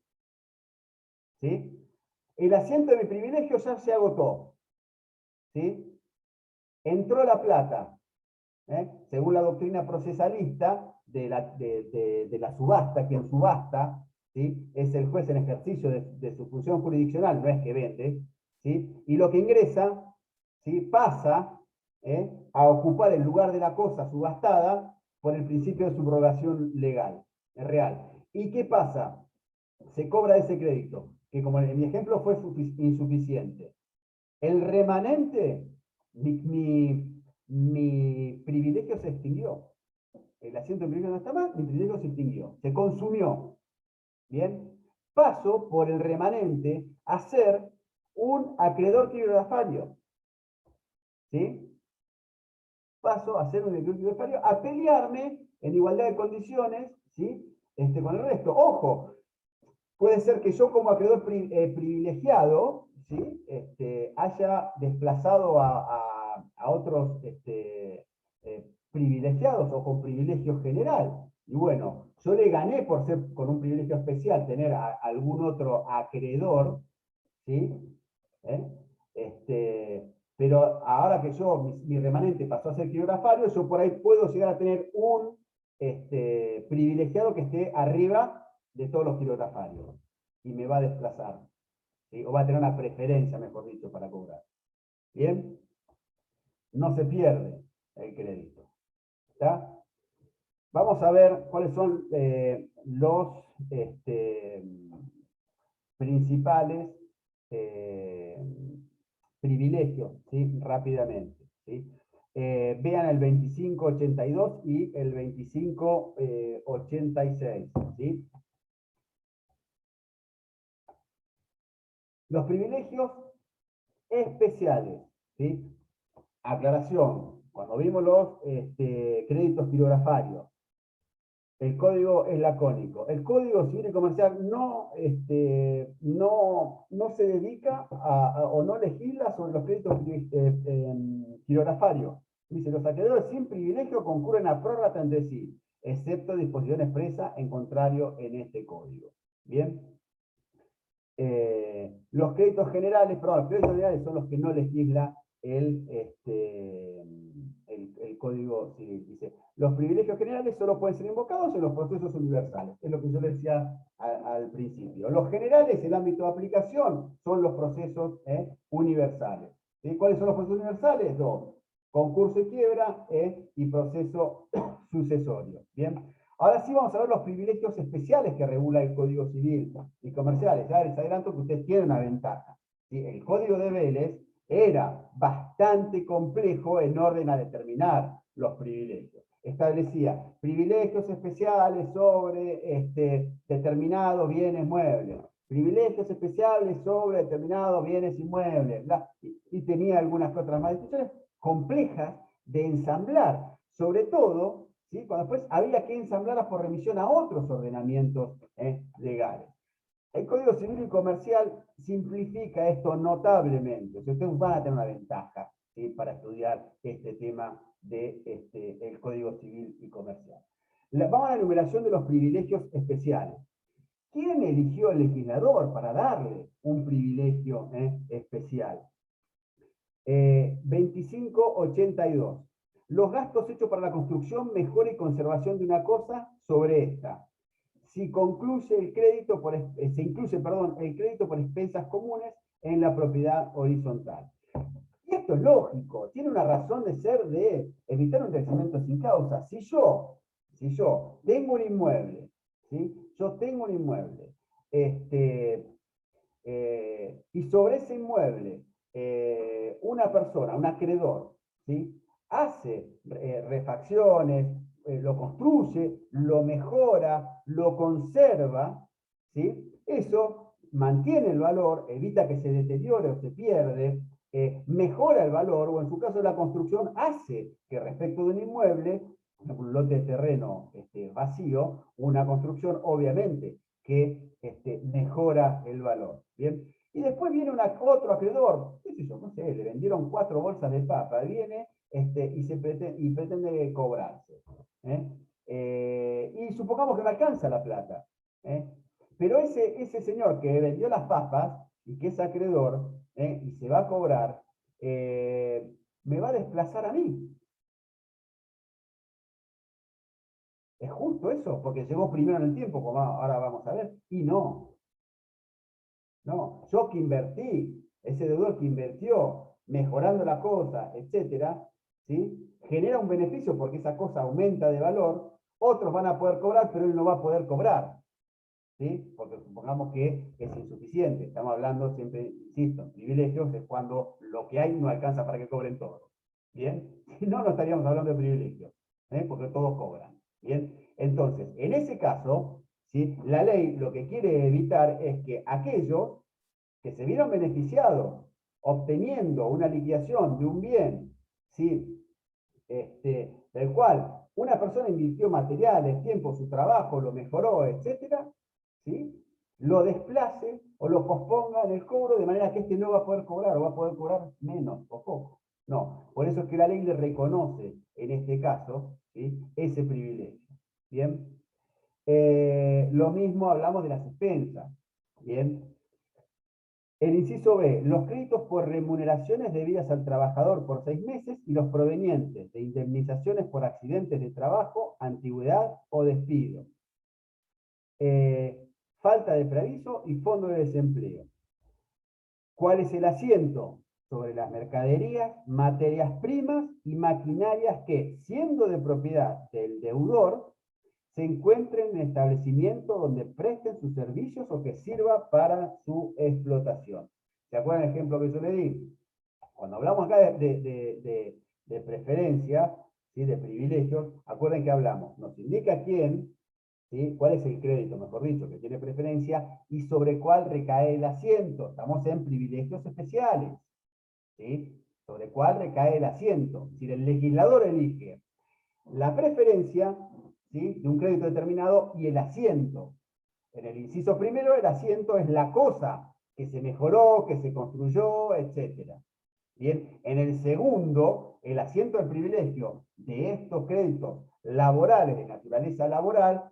¿Sí? El asiento de mi privilegio ya se agotó. ¿Sí? Entró la plata. Según la doctrina procesalista de la subasta, quien subasta, ¿sí? Es el juez en ejercicio de su función jurisdiccional, no es que vende. ¿Sí? Y lo que ingresa, ¿sí? Pasa a ocupar el lugar de la cosa subastada por el principio de subrogación legal. Es real. ¿Y qué pasa? Se cobra ese crédito, que como en mi ejemplo fue insuficiente. El remanente, mi privilegio se extinguió. El asiento de privilegio no está más, mi privilegio se extinguió. Se consumió. ¿Bien? Paso por el remanente a ser un acreedor quirografario. ¿Sí? Paso a ser un acreedor quirografario, a pelearme en igualdad de condiciones, ¿sí? Con el resto. Ojo, puede ser que yo como acreedor privilegiado, ¿sí? Haya desplazado a otros privilegiados o con privilegio general. Y bueno, yo le gané por ser con un privilegio especial, tener a algún otro acreedor, ¿sí? Pero ahora que mi remanente pasó a ser quirografario, yo por ahí puedo llegar a tener un privilegiado que esté arriba de todos los quirografarios y me va a desplazar, ¿sí? O va a tener una preferencia, mejor dicho, para cobrar. ¿Bien? No se pierde el crédito. ¿Está? Vamos a ver cuáles son los principales privilegios, ¿sí? Rápidamente. ¿Sí? Vean el 2582 y el 2586. ¿Sí? Los privilegios especiales. ¿Sí? Aclaración. Cuando vimos los créditos quirografarios, el código es lacónico. El Código Civil y Comercial no se dedica o no legisla sobre los créditos quirografarios. Dice, los acreedores sin privilegio concurren a prórrata entre sí, excepto disposición expresa en contrario en este código. ¿Bien? Los créditos generales son los que no legisla el Código Civil. Dice, los privilegios generales solo pueden ser invocados en los procesos universales. Es lo que yo le decía al principio. Los generales, el ámbito de aplicación, son los procesos universales. ¿Sí? ¿Cuáles son los procesos universales? Dos. Concurso y quiebra y proceso sucesorio. ¿Bien? Ahora sí vamos a ver los privilegios especiales que regula el Código Civil y Comercial. Ya les adelanto que ustedes tienen una ventaja. ¿Sí? El Código de Vélez era bastante complejo en orden a determinar los privilegios. Establecía privilegios especiales sobre determinados bienes muebles, privilegios especiales sobre determinados bienes inmuebles, y tenía algunas otras más discusiones complejas de ensamblar, sobre todo, ¿sí? Cuando después había que ensamblarlas por remisión a otros ordenamientos legales. El Código Civil y Comercial simplifica esto notablemente. Ustedes van a tener una ventaja, ¿sí? Para estudiar este tema del Código Civil y Comercial. Vamos a la enumeración de los privilegios especiales. ¿Quién eligió el legislador para darle un privilegio especial? 2582. Los gastos hechos para la construcción, mejora y conservación de una cosa sobre esta. Si concluye el crédito por, se incluye, perdón, el crédito por expensas comunes en la propiedad horizontal. Y esto es lógico, tiene una razón de ser de evitar un crecimiento sin causa. Si yo tengo un inmueble, ¿sí? Yo tengo un inmueble, y sobre ese inmueble una persona, un acreedor, ¿sí? Hace refacciones, lo construye, lo mejora, lo conserva, ¿sí? Eso mantiene el valor, evita que se deteriore o se pierde, mejora el valor, o en su caso la construcción hace que respecto de un inmueble, un lote de terreno vacío, una construcción obviamente que mejora el valor. ¿Bien? Y después viene otro acreedor, qué sé yo, no sé, le vendieron 4 bolsas de papa, viene y pretende cobrarse. Y supongamos que no alcanza la plata. Pero ese señor que vendió las papas y que es acreedor y se va a cobrar, me va a desplazar a mí. ¿Es justo eso? Porque llegó primero en el tiempo, como ahora vamos a ver. Y no. No, yo que invertí, ese deudor que invirtió, mejorando la cosa, etcétera, ¿sí? Genera un beneficio porque esa cosa aumenta de valor, otros van a poder cobrar, pero él no va a poder cobrar, ¿sí? Porque supongamos que es insuficiente. Estamos hablando siempre, insisto, en privilegios es cuando lo que hay no alcanza para que cobren todos. ¿Bien? Si no, no estaríamos hablando de privilegios, porque todos cobran. ¿Bien? Entonces, en ese caso, ¿sí? La ley lo que quiere evitar es que aquellos que se vieron beneficiados obteniendo una liquidación de un bien, ¿sí? Del cual una persona invirtió materiales, tiempo, su trabajo, lo mejoró, etcétera, ¿sí? Lo desplace o lo posponga en el cobro de manera que este no va a poder cobrar o va a poder cobrar menos o poco. No, por eso es que la ley le reconoce en este caso, ¿sí? Ese privilegio. ¿Bien? Lo mismo hablamos de las expensas. ¿Bien? El inciso B, los créditos por remuneraciones debidas al trabajador por 6 meses y los provenientes de indemnizaciones por accidentes de trabajo, antigüedad o despido. Falta de preaviso y fondo de desempleo. ¿Cuál es el asiento? Sobre las mercaderías, materias primas y maquinarias que, siendo de propiedad del deudor, se encuentren en establecimientos donde presten sus servicios o que sirva para su explotación. ¿Se acuerdan el ejemplo que yo le di? Cuando hablamos acá de preferencia, ¿sí? De privilegios, acuerden que hablamos, nos indica quién, ¿sí? Cuál es el crédito, mejor dicho, que tiene preferencia y sobre cuál recae el asiento. Estamos en privilegios especiales, ¿sí? Sobre cuál recae el asiento. Si el legislador elige la preferencia, ¿sí? De un crédito determinado y el asiento. En el inciso primero, el asiento es la cosa que se mejoró, que se construyó, etc. Bien, en el segundo, el asiento del privilegio de estos créditos laborales de naturaleza laboral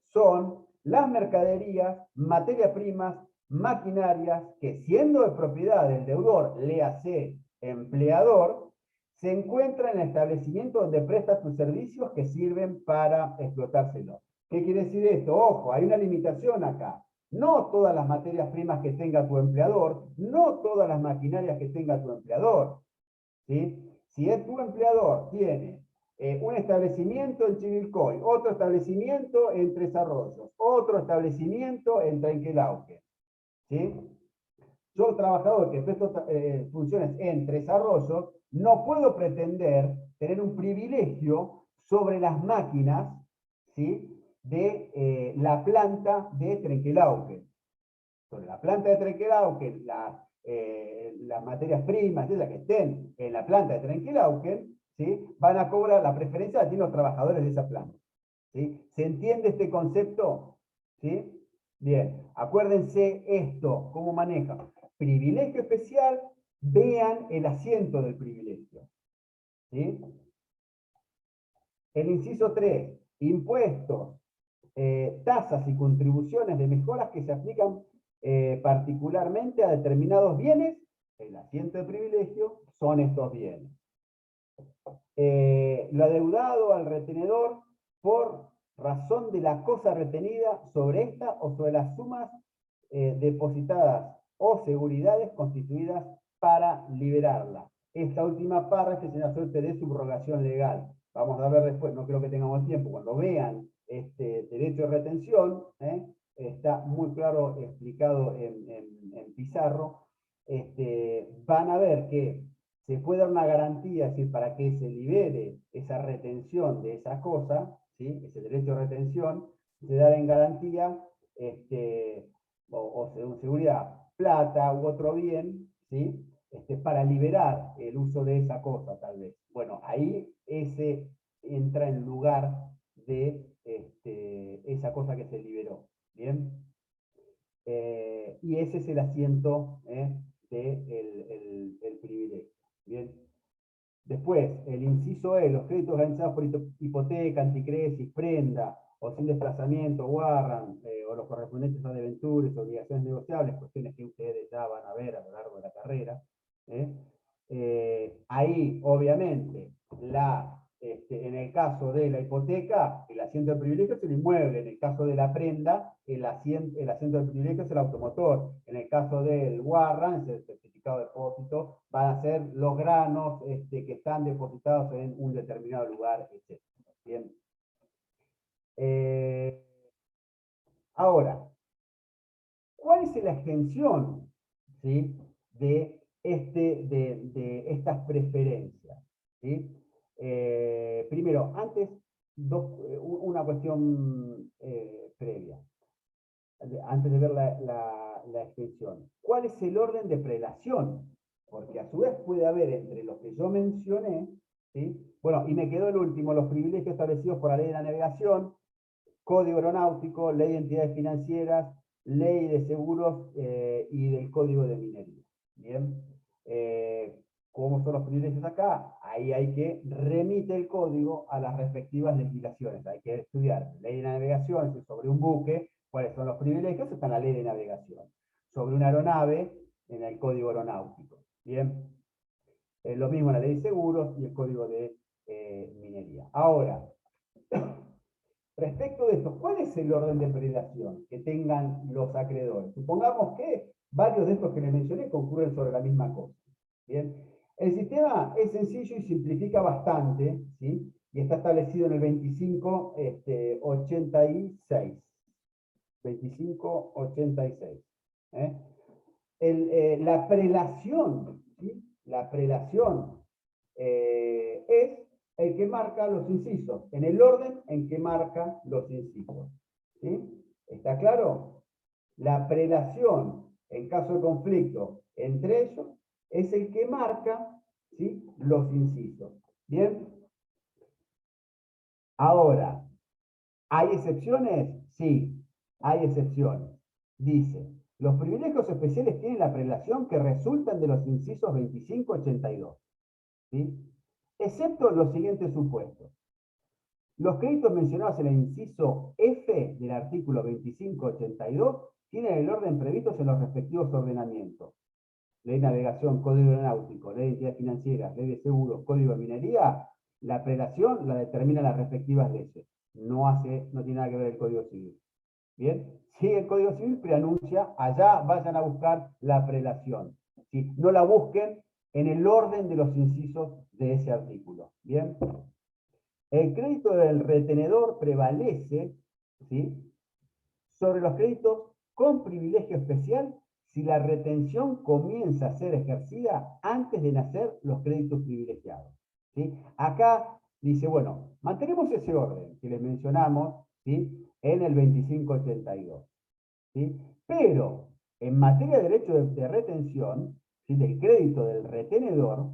son las mercaderías, materias primas, maquinarias que, siendo de propiedad del deudor, léase empleador, se encuentra en el establecimiento donde presta sus servicios que sirven para explotárselo. ¿Qué quiere decir esto? Ojo, hay una limitación acá. No todas las materias primas que tenga tu empleador, no todas las maquinarias que tenga tu empleador. ¿Sí? Si es tu empleador, tiene un establecimiento en Chivilcoy, otro establecimiento en Tres Arroyos, otro establecimiento en Trenquelauquen. ¿Sí? Yo, trabajador que presto funciones en Tres Arroyos, no puedo pretender tener un privilegio sobre las máquinas, ¿sí? De la planta de Trenquelauquen. Sobre la planta de Trenquelauquen, las materias primas que estén en la planta de Trenquelauquen, ¿sí? Van a cobrar la preferencia de los trabajadores de esa planta. ¿Sí? ¿Se entiende este concepto? ¿Sí? Bien, acuérdense esto, cómo maneja. Privilegio especial, vean el asiento del privilegio. ¿Sí? El inciso 3, impuestos, tasas y contribuciones de mejoras que se aplican particularmente a determinados bienes el asiento de privilegio, son estos bienes. Lo adeudado al retenedor por razón de la cosa retenida sobre esta o sobre las sumas depositadas o seguridades constituidas para liberarla. Esta última párrafo es una suerte de subrogación legal. Vamos a ver después, no creo que tengamos tiempo, cuando vean este derecho de retención, está muy claro explicado en Pizarro, van a ver que se puede dar una garantía, es decir, para que se libere esa retención de esa cosa, ¿sí? Ese derecho de retención, se da en garantía, o según seguridad, plata u otro bien, ¿sí? Para liberar el uso de esa cosa, tal vez. Bueno, ahí ese entra en lugar de esa cosa que se liberó. ¿Bien? Y ese es el asiento del privilegio. ¿Bien? Después, el inciso E, los créditos organizados por hipoteca, anticresis, prenda, o sin desplazamiento, warrant, o los correspondientes a debentures, obligaciones negociables, cuestiones que ustedes ya van a ver a lo largo de la carrera. Ahí, obviamente, en el caso de la hipoteca, el asiento de privilegio es el inmueble. En el caso de la prenda, el asiento de privilegio es el automotor. En el caso del warrant, el certificado de depósito, van a ser los granos que están depositados en un determinado lugar, etc. Bien. Ahora, ¿cuál es la extensión, ¿sí?, de estas preferencias? ¿Sí? Primero, antes, una cuestión previa, antes de ver la extensión. ¿Cuál es el orden de prelación? Porque a su vez puede haber entre los que yo mencioné, ¿sí? Bueno, y me quedó el último, los privilegios establecidos por la ley de la navegación, Código Aeronáutico, Ley de Entidades Financieras, Ley de Seguros y del Código de Minería. Bien. ¿Cómo son los privilegios acá? Ahí hay que remitir el código a las respectivas legislaciones. Hay que estudiar ley de navegación sobre un buque, cuáles son los privilegios, está en la ley de navegación. Sobre una aeronave, en el Código Aeronáutico. Bien. Lo mismo en la ley de seguros y el Código de Minería. Ahora, respecto de esto, ¿cuál es el orden de prelación que tengan los acreedores? Supongamos que varios de estos que les mencioné concurren sobre la misma cosa. ¿Bien? El sistema es sencillo y simplifica bastante, ¿sí? Y está establecido en el 2586. 2586. La prelación, ¿sí? La prelación es el que marca los incisos, en el orden en que marca los incisos. ¿Sí? ¿Está claro? La prelación, en caso de conflicto entre ellos, es el que marca, ¿sí?, los incisos. ¿Bien? Ahora, ¿hay excepciones? Sí, hay excepciones. Dice, los privilegios especiales tienen la prelación que resultan de los incisos 2582. ¿Sí? Excepto los siguientes supuestos. Los créditos mencionados en el inciso F del artículo 2582 tienen el orden previsto en los respectivos ordenamientos. Ley de navegación, código aeronáutico, ley de entidades financieras, ley de seguros, código de minería. La prelación la determinan las respectivas leyes. No tiene nada que ver el Código Civil. ¿Bien? Si el Código Civil preanuncia, allá vayan a buscar la prelación. ¿Sí? No la busquen en el orden de los incisos de ese artículo. ¿Bien? El crédito del retenedor prevalece, ¿sí?, sobre los créditos con privilegio especial si la retención comienza a ser ejercida antes de nacer los créditos privilegiados. ¿Sí? Acá dice, bueno, mantenemos ese orden que les mencionamos, ¿sí?, en el 2582. ¿Sí? Pero en materia de derecho de retención, ¿sí?, del crédito del retenedor,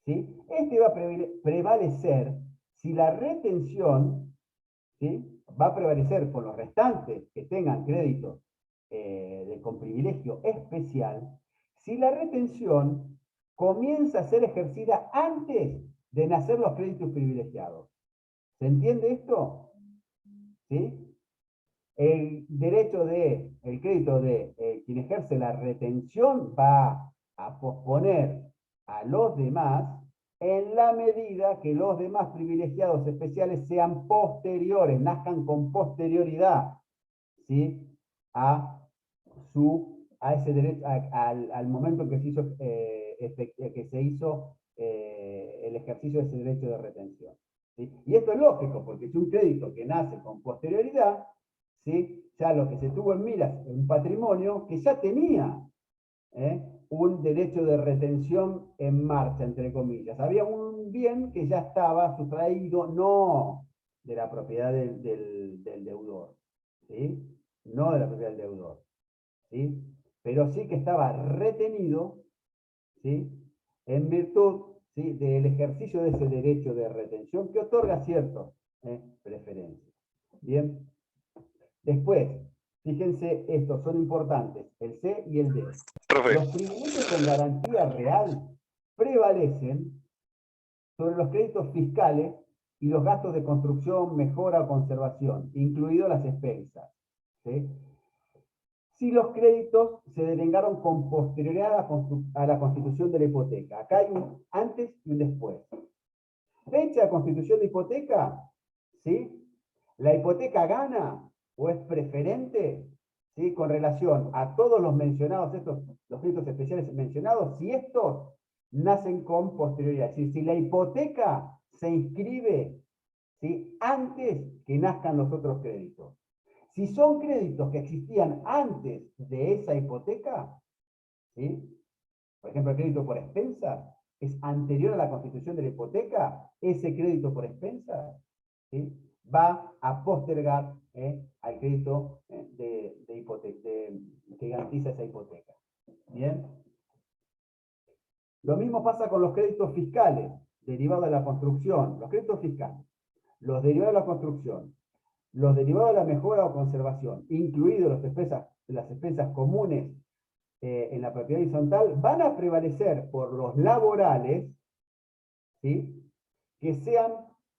¿sí?, este va a prevalecer si la retención, ¿sí?, va a prevalecer por los restantes que tengan créditos con privilegio especial, si la retención comienza a ser ejercida antes de nacer los créditos privilegiados. ¿Se entiende esto? ¿Sí? El crédito de quien ejerce la retención va a posponer a los demás en la medida que los demás privilegiados especiales sean posteriores, nazcan con posterioridad, ¿sí? a ese derecho, al momento en que se hizo el ejercicio de ese derecho de retención. ¿Sí? Y esto es lógico, porque es un crédito que nace con posterioridad, ¿sí? Ya lo que se tuvo en miras es un patrimonio que ya tenía un derecho de retención en marcha, entre comillas. Había un bien que ya estaba sustraído, no de la propiedad del deudor, ¿sí? No de la propiedad del deudor, ¿sí? Pero sí que estaba retenido, ¿sí? En virtud, ¿sí? del ejercicio de ese derecho de retención que otorga ciertas preferencias. Bien. Después, fíjense, estos son importantes, el C y el D. Profe, Los privilegios con garantía real prevalecen sobre los créditos fiscales y los gastos de construcción, mejora o conservación, incluidas las expensas, ¿sí? Si los créditos se devengaron con posterioridad a la constitución de la hipoteca. Acá hay un antes y un después. Fecha de constitución de hipoteca, ¿sí? La hipoteca gana o es preferente, ¿sí? Con relación a todos los mencionados, los créditos especiales mencionados, si estos nacen con posterioridad. Es decir, si la hipoteca se inscribe, ¿sí? Antes que nazcan los otros créditos. Si son créditos que existían antes de esa hipoteca, ¿sí? Por ejemplo, el crédito por expensas es anterior a la constitución de la hipoteca, ese crédito por expensas, ¿sí? Va a postergar al crédito que garantiza esa hipoteca. ¿Bien? Lo mismo pasa con los créditos fiscales derivados de la construcción. Los créditos fiscales, los derivados de la construcción, los derivados de la mejora o conservación, incluidos las expensas comunes en la propiedad horizontal, van a prevalecer por los laborales, ¿sí? Que sean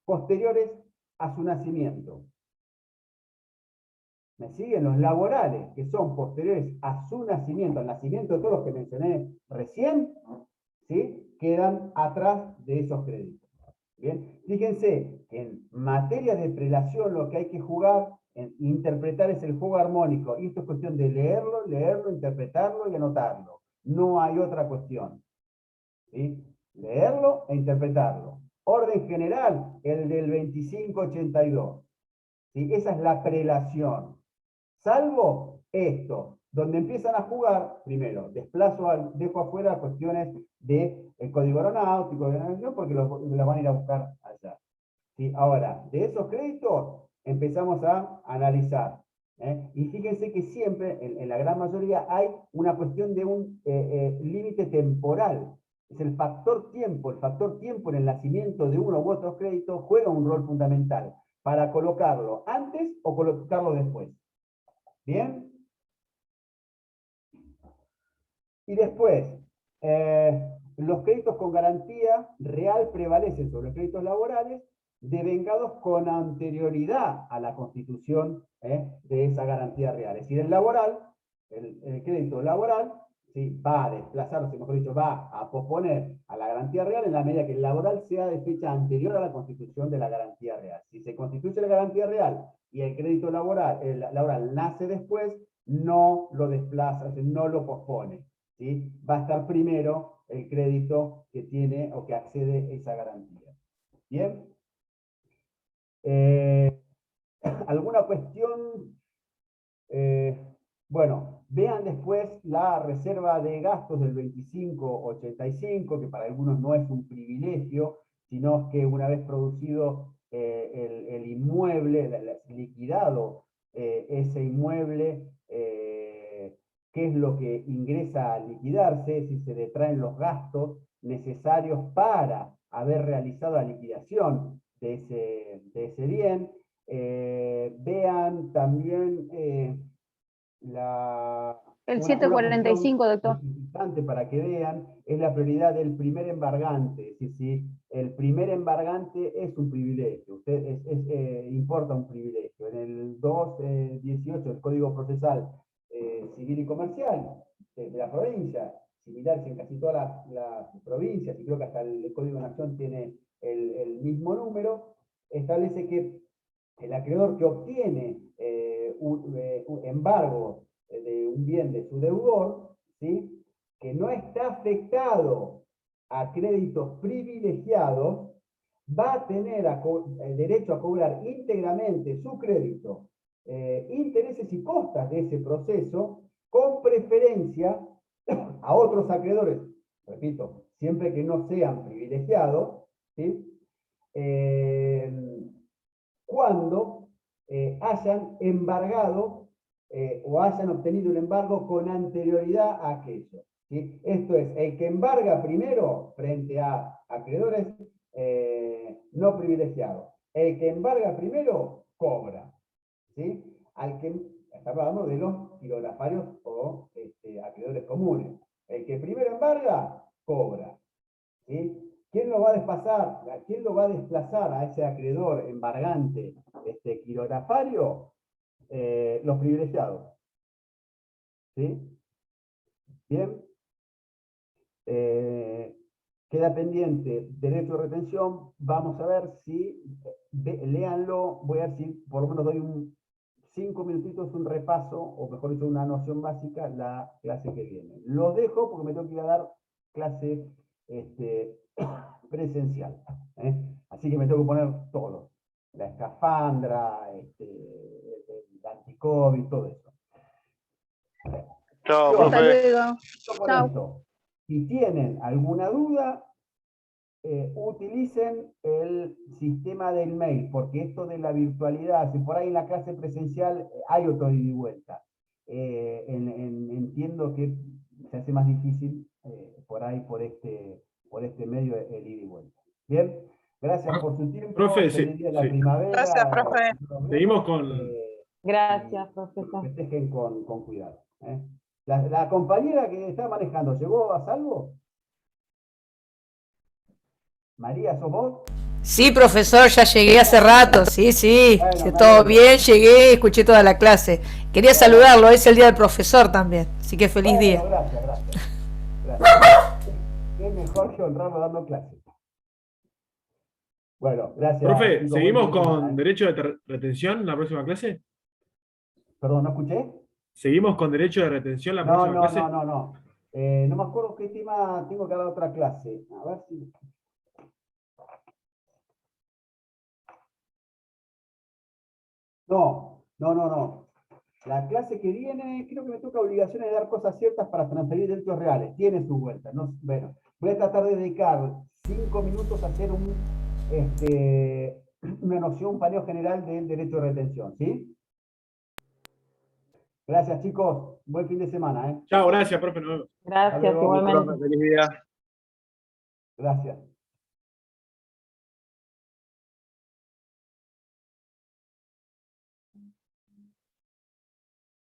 posteriores a su nacimiento. ¿Me siguen? Los laborales que son posteriores a su nacimiento, al nacimiento de todos los que mencioné recién, ¿sí? Quedan atrás de esos créditos. Bien, fíjense que en materia de prelación lo que hay que jugar, interpretar es el juego armónico, y esto es cuestión de leerlo, interpretarlo y anotarlo. No hay otra cuestión. ¿Sí? Leerlo e interpretarlo. Orden general, el del 2582. ¿Sí? Esa es la prelación. Salvo esto, donde empiezan a jugar, primero, dejo afuera cuestiones del código aeronáutico, de navegación, porque las van a ir a buscar allá. ¿Sí? Ahora, de esos créditos empezamos a analizar. Y fíjense que siempre, en la gran mayoría, hay una cuestión de un límite temporal. Es el factor tiempo en el nacimiento de uno u otro crédito juega un rol fundamental para colocarlo antes o colocarlo después. ¿Bien? Y después, los créditos con garantía real prevalecen sobre los créditos laborales devengados con anterioridad a la constitución de esa garantía real. Es decir, el crédito laboral, ¿sí? Va a desplazarse, mejor dicho, va a posponer a la garantía real en la medida que el laboral sea de fecha anterior a la constitución de la garantía real. Si se constituye la garantía real y el crédito laboral nace después, no lo desplaza, no lo pospone. ¿Sí? Va a estar primero el crédito que tiene o que accede a esa garantía. ¿Bien? ¿Alguna cuestión? Bueno, vean después la reserva de gastos del 2585, que para algunos no es un privilegio, sino que una vez producido el inmueble, liquidado ese inmueble, qué es lo que ingresa a liquidarse, si se detraen los gastos necesarios para haber realizado la liquidación de ese bien. Vean también El una 745, doctor. importante para que vean, es la prioridad del primer embargante. Si el primer embargante es un privilegio, importa un privilegio. En el 218 del Código Procesal Civil y Comercial de la provincia, similares en casi todas las provincias, y creo que hasta el Código de Nación tiene el mismo número, establece que el acreedor que obtiene un embargo de un bien de su deudor, ¿sí?, que no está afectado a créditos privilegiados, va a tener el derecho a cobrar íntegramente su crédito, intereses y costas de ese proceso, con preferencia a otros acreedores, repito, siempre que no sean privilegiados, ¿sí?, cuando hayan embargado o hayan obtenido el embargo con anterioridad a aquello, ¿sí? Esto es, el que embarga primero frente a acreedores no privilegiados. El que embarga primero cobra, ¿sí? Estamos hablando de los quirografarios o acreedores comunes. El que primero embarga, cobra, ¿sí? ¿Quién lo va a desplazar? ¿Quién lo va a desplazar a ese acreedor embargante quirografario? Los privilegiados, ¿sí? Bien. Queda pendiente derecho de retención. Vamos a ver si, léanlo, voy a ver si por lo menos doy 5 minutitos, un repaso, o mejor dicho, una noción básica, la clase que viene. Los dejo porque me tengo que ir a dar clase presencial, ¿eh? Así que me tengo que poner todo. La escafandra, el anti-COVID, todo eso. Chao, Yo, profe. luego. con Chao. esto, si tienen alguna duda, utilicen el sistema del mail, porque esto de la virtualidad, si por ahí en la clase presencial hay otro ida y vuelta. Entiendo que se hace más difícil por ahí, por este medio, el ida y vuelta. Bien, gracias por su tiempo. Profe, Feliz día de la sí. primavera. Gracias, profe. Nos vemos, Seguimos con... Gracias, y profesor. festejen con cuidado. La compañera que está manejando, ¿llegó a salvo? María, ¿sos vos? Sí, profesor, ya llegué hace rato, sí, sí, Bueno, me todo alegro. bien, llegué, escuché toda la clase. Quería saludarlo, es el día del profesor también, así que feliz Bueno, día. gracias. Qué mejor que honrarlo dando clases. Bueno, gracias. Profe, chicos, ¿seguimos buen fin de semana, con derecho de retención la próxima clase? Perdón, ¿no escuché? ¿Seguimos con derecho de retención la No, próxima no, clase? no. No me acuerdo qué tema tengo que dar otra clase. A ver si... No. La clase que viene, creo que me toca obligaciones de dar cosas ciertas para transferir derechos reales. Tiene su vuelta. No, bueno, voy a tratar de dedicar 5 minutos a hacer una noción, un paneo general del derecho de retención, ¿sí? Gracias, chicos. Buen fin de semana, ¿eh? Chao, gracias, profe. Nos vemos. Hasta Gracias, luego. igualmente. Profe, feliz día. Gracias.